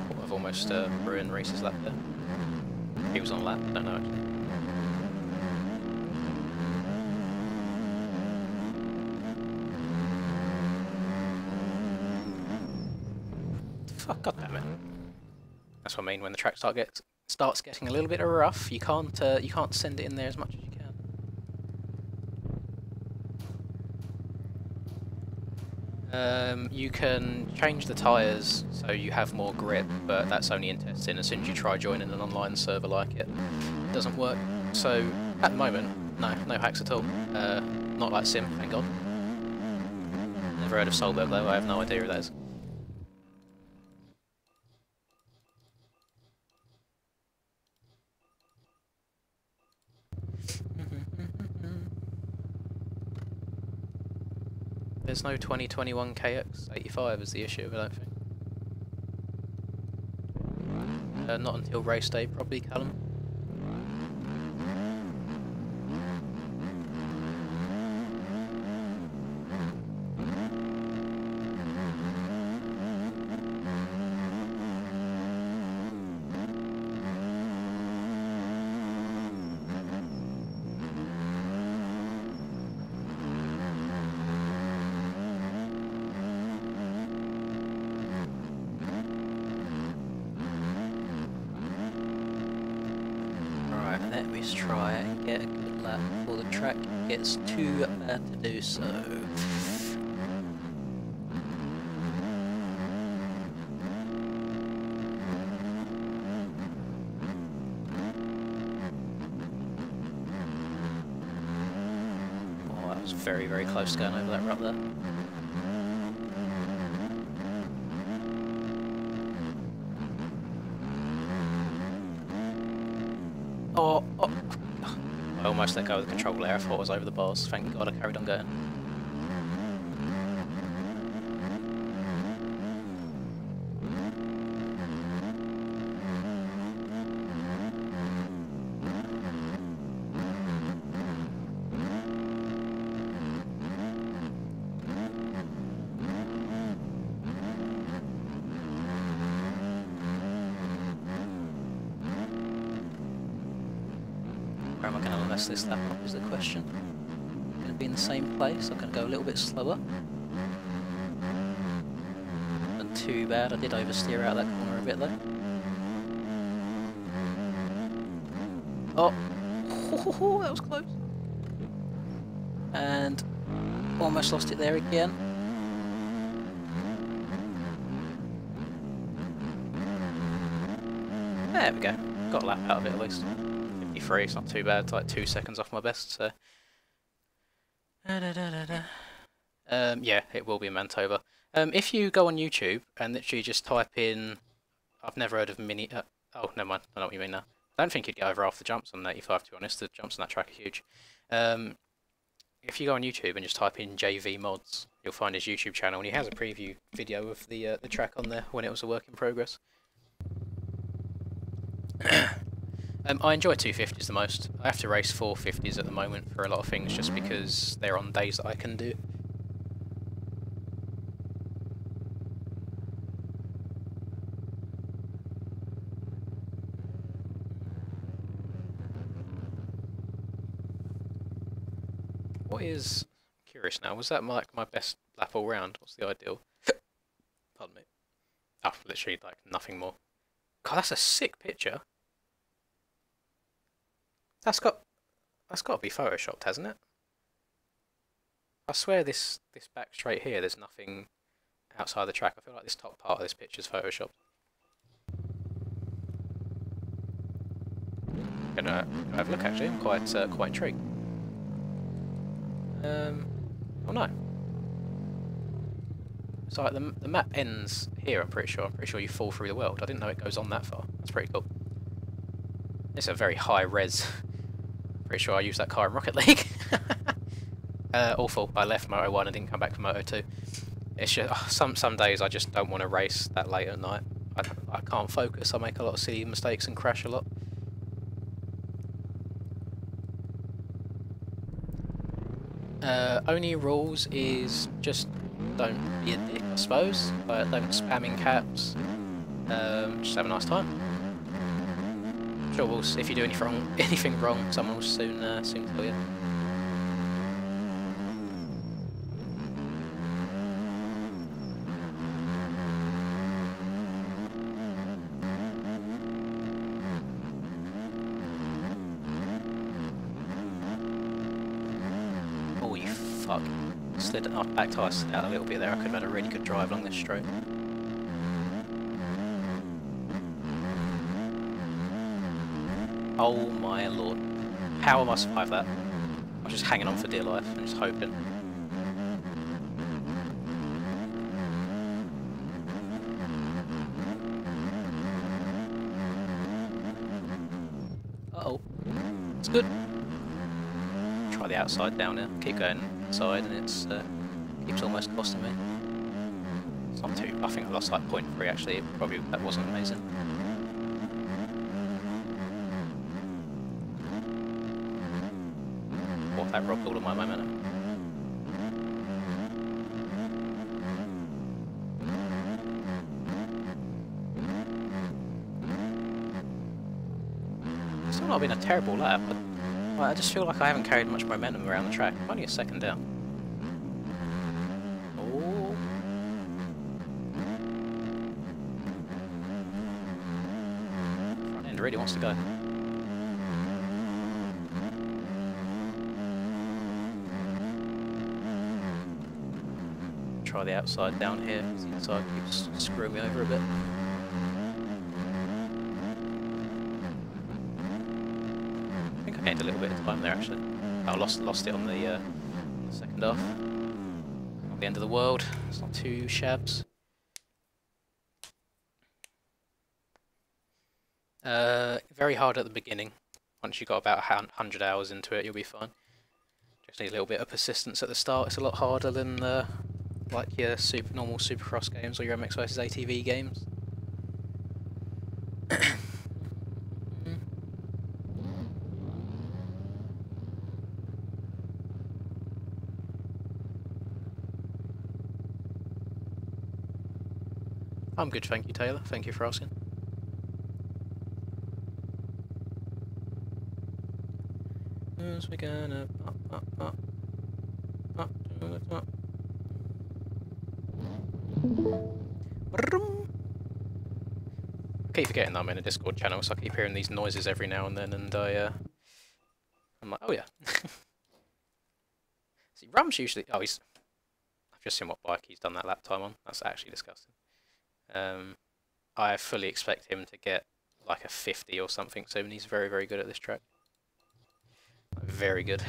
Oh, I've almost ruined Reese's lap there. He was on lap, I don't know actually. Fuck, god damn it. That's what I mean, when the track starts getting a little bit rough, you can't send it in there as much as you can. You can change the tyres so you have more grip, but that's only in testing. As soon as you try joining an online server like it, it doesn't work. So, at the moment, no hacks at all. Not like Sim, thank God. Never heard of Solberg though, I have no idea who that is. There's no 2021 KX85 is the issue, I don't think. Not until race day, probably, Callum. Let me try and get a good lap before the track gets too bad to do so. Oh, that was very, very close going over that rut there. Oh, oh. I almost let go of the control there. I thought I was over the bars. Thank God I carried on going. Where am I going to mess this lap up is the question. I'm going to be in the same place. I'm going to go a little bit slower. Not too bad. I did oversteer out that corner a bit though. Oh, that was close. And almost lost it there again. There we go. Got a lap out of it at least. 53, it's not too bad. It's like 2 seconds off my best, so. Yeah, it will be in Manitoba. If you go on YouTube and literally just type in, I've never heard of mini. Oh, never mind. I know what you mean now. I don't think you'd get over half the jumps on 85, to be honest. The jumps on that track are huge. If you go on YouTube and just type in JV Mods, you'll find his YouTube channel, and he has a preview video of the track on there when it was a work in progress. I enjoy 250s the most. I have to race 450s at the moment for a lot of things just because they're on days that I can do. What is... I'm curious now, was that my best lap all round? What's the ideal? Pardon me. Oh, literally like nothing more. God, that's a sick picture. That's got to be photoshopped, hasn't it? I swear this back straight here, there's nothing outside the track. I feel like this top part of this picture's photoshopped. Gonna have a look actually. I'm quite intrigued. Oh no. It's like the map ends here. I'm pretty sure. I'm pretty sure you fall through the world. I didn't know it goes on that far. That's pretty cool. It's a very high res. Pretty sure I used that car in Rocket League. Awful. I left Moto 1 and didn't come back for Moto 2. It's just some days I just don't want to race that late at night. I can't focus. I make a lot of silly mistakes and crash a lot. Only rules is just don't be a dick, I suppose. Like, don't spam in caps. Just have a nice time. Sure, if you do anything wrong, someone will soon tell you. Oh, you fuck! Slid off back tire slid out a little bit there. I could have had a really good drive along this straight. Oh my lord. How am I survive that? I was just hanging on for dear life and just hoping. Uh-oh. It's good. Try the outside down here. Keep going inside and it's keeps almost costing me. It's not too... I think I lost like 0.3 actually. Probably that wasn't amazing. That robbed all of my momentum. It's not been a terrible lap, but I just feel like I haven't carried much momentum around the track. I'm only a second down. Oh. Front end really wants to go. the outside down here, because the inside keeps screwing me over a bit. I think I gained a little bit of time there actually. I lost it on the second half. Not the end of the world, it's not too shabs. Very hard at the beginning. Once you've got about 100 hours into it, you'll be fine. Just need a little bit of persistence at the start. It's a lot harder than like your normal Supercross games or your MX vs ATV games. I'm good, thank you, Taylor. Thank you for asking. We're gonna I keep forgetting that I'm in a Discord channel, so I keep hearing these noises every now and then, and I'm like, oh yeah. See, Rum's usually... Oh, I've just seen what bike he's done that lap time on. That's actually disgusting. I fully expect him to get like a 50 or something soon. He's very, very good at this track. Very good.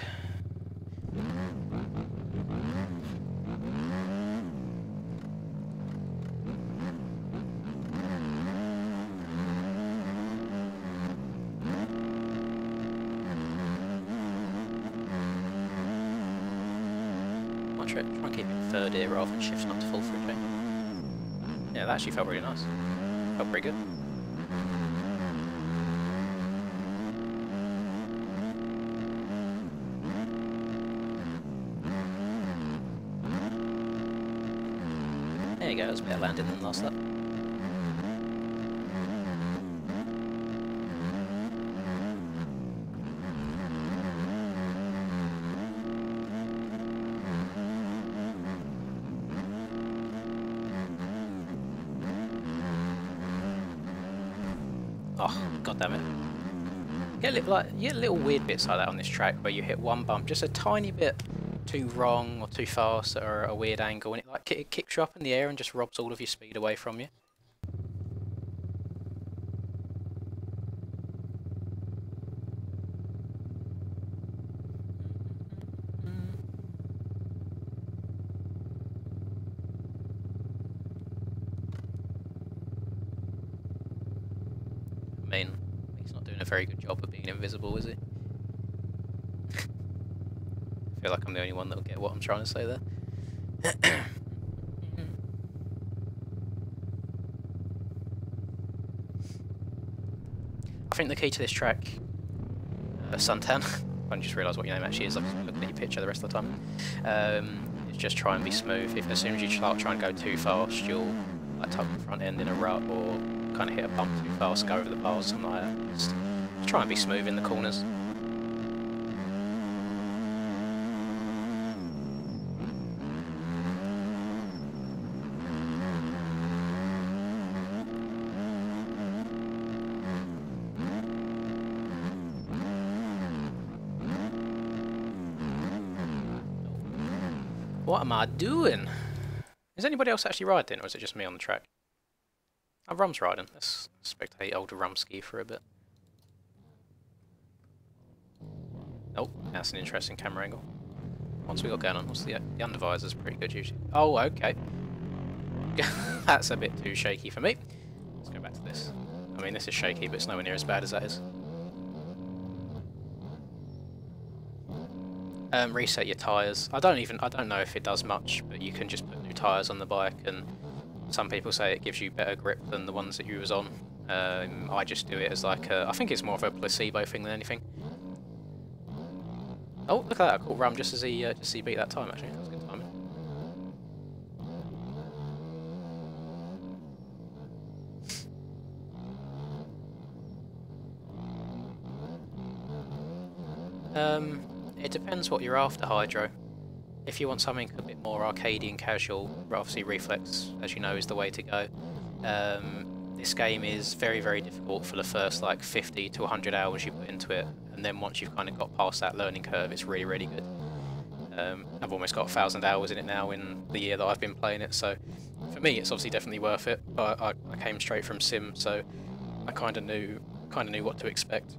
I'll try and keep it third here rather than shift not to full through change. Yeah, that actually felt really nice. Felt pretty good. There you go, that's a better landing than last lap. Oh, god damn it. You get little weird bits like that on this track where you hit one bump just a tiny bit too wrong or too fast or a weird angle, and it kicks you up in the air and just robs all of your speed away from you. I mean, he's not doing a very good job of being invisible, is he? I feel like I'm the only one that'll get what I'm trying to say there. I think the key to this track, Suntan, I just realised what your name actually is, I was looking at your picture the rest of the time, is just try and be smooth. As soon as you start trying to go too fast, you'll like tuck the front end in a rut or kind of hit a bump too fast, go over the bars, something like that. Just try and be smooth in the corners. What am I doing? Is anybody else actually riding, or is it just me on the track? Oh, Rum's riding. Let's spectate old Rumski for a bit. Oh, that's an interesting camera angle. What's we got going on? What's the undervisor's pretty good usually. Oh, okay. That's a bit too shaky for me. Let's go back to this. I mean, this is shaky, but it's nowhere near as bad as that is. Reset your tyres. I don't know if it does much, but you can just put new tyres on the bike, and some people say it gives you better grip than the ones that you was on. I just do it as like I think it's more of a placebo thing than anything. Oh, look at that! I caught Rum just as he beat that time. Actually, that was good timing. It depends what you're after, Hydro. If you want something a bit more arcadey and casual, obviously Reflex, as you know, is the way to go. This game is very, very difficult for the first like 50 to 100 hours you put into it, and then once you've kind of got past that learning curve, it's really, really good. I've almost got 1,000 hours in it now in the year that I've been playing it, so for me it's obviously definitely worth it. But I came straight from Sim, so I kind of knew what to expect.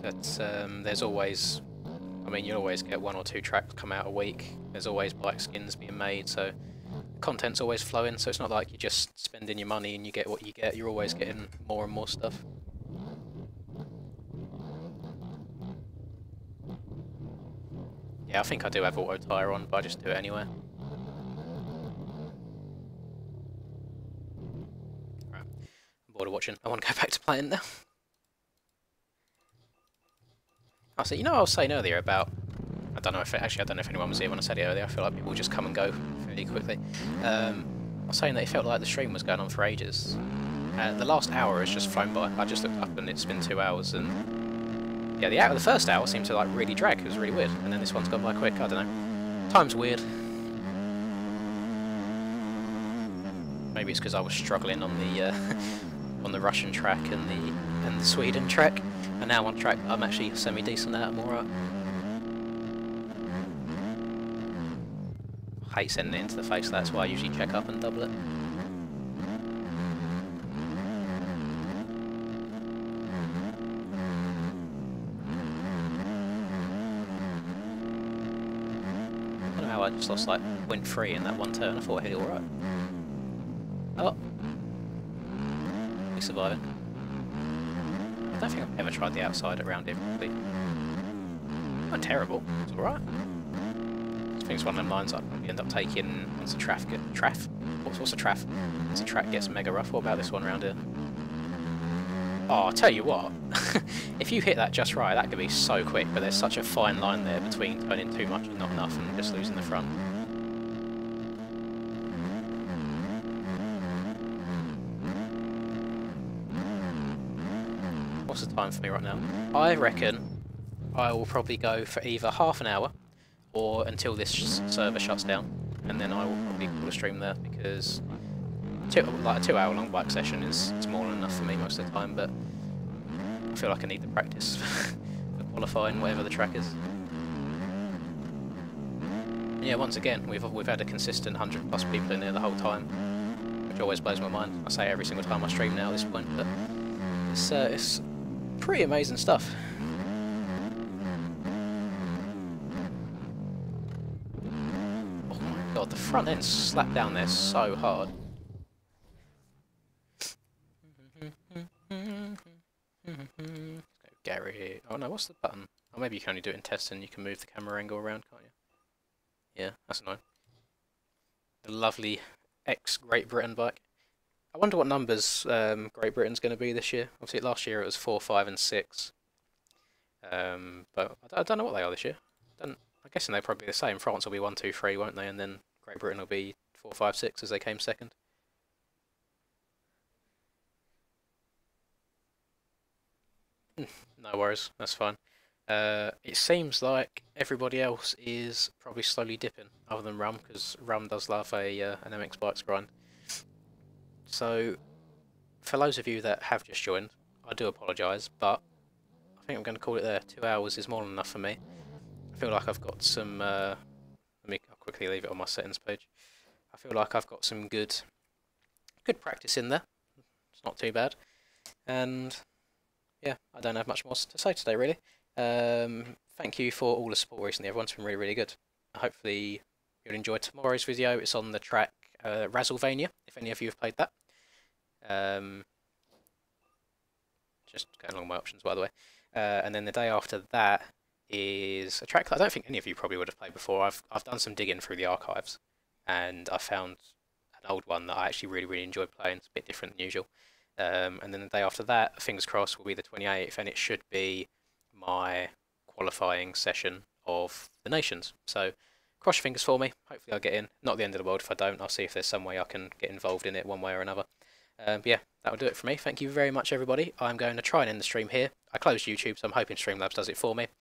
But there's always, I mean, you'll always get 1 or 2 tracks come out a week. There's always bike skins being made, so content's always flowing. So it's not like you're just spending your money and you get what you get. You're always getting more and more stuff. Yeah, I think I do have auto tyre on, but I just do it anyway. Right, I'm bored of watching. I want to go back to playing now. Oh, so you know what I was saying earlier about, I don't know if anyone was here when I said it earlier. I feel like people just come and go fairly quickly. I was saying that it felt like the stream was going on for ages. The last hour has just flown by. I just looked up and it's been 2 hours, and yeah, the first hour seemed to like really drag. It was really weird, and then this one's gone by quick. I don't know. Time's weird. Maybe it's because I was struggling on the on the Russian track and the Sweden track, and now on track I'm actually semi-decent at. I'm alright. I hate sending it into the face. That's why I usually check up and double it. I just lost like 0.3 in that one turn. I thought I hit it alright. Oh. He's surviving. I don't think I've ever tried the outside around him, really. Not terrible. It's alright. I think it's one of them lines I probably end up taking once the traffic get... What's the traff? Once the track gets mega rough. What about this one around here? Oh, I'll tell you what. If you hit that just right, that could be so quick, but there's such a fine line there between turning too much and not enough and just losing the front. What's the time for me right now? I reckon I will probably go for either half an hour or until this server shuts down, and then I will probably call a stream there, because like a 2 hour long bike session is more than enough for me most of the time, but I feel like I need the practice for qualifying whatever the track is. And yeah, once again, we've had a consistent 100+ people in there the whole time, which always blows my mind. I say it every single time I stream now at this point, but it's pretty amazing stuff. Oh my god, the front end slapped down there so hard. Gary. Oh no, what's the button? Oh, maybe you can only do it in tests and you can move the camera angle around, can't you? Yeah, that's annoying. The lovely ex-Great Britain bike. I wonder what numbers Great Britain's going to be this year. Obviously last year it was 4, 5 and 6. But I don't know what they are this year. I'm guessing they'll probably be the same. France will be 1, 2, 3, won't they? And then Great Britain will be 4, 5, 6 as they came second. No worries, that's fine. It seems like everybody else is probably slowly dipping, other than Rum, because Rum does love an MX Bikes grind. So, for those of you that have just joined, I do apologise, but I think I'm going to call it there. 2 hours is more than enough for me. I feel like I've got some... I'll quickly leave it on my settings page. I feel like I've got some good practice in there. It's not too bad. And... yeah, I don't have much more to say today, really. Thank you for all the support recently. Everyone's been really, really good. Hopefully you'll enjoy tomorrow's video. It's on the track Razzlevania, if any of you have played that. Just going along my options, by the way. And then the day after that is a track that I don't think any of you probably would have played before. I've done some digging through the archives, and I found an old one that I actually really, really enjoyed playing. It's a bit different than usual. And then the day after that, fingers crossed, will be the 28th, and it should be my qualifying session of the Nations. So, cross your fingers for me. Hopefully I'll get in. Not the end of the world if I don't. I'll see if there's some way I can get involved in it one way or another. But yeah, that'll do it for me. Thank you very much, everybody. I'm going to try and end the stream here. I closed YouTube, so I'm hoping Streamlabs does it for me.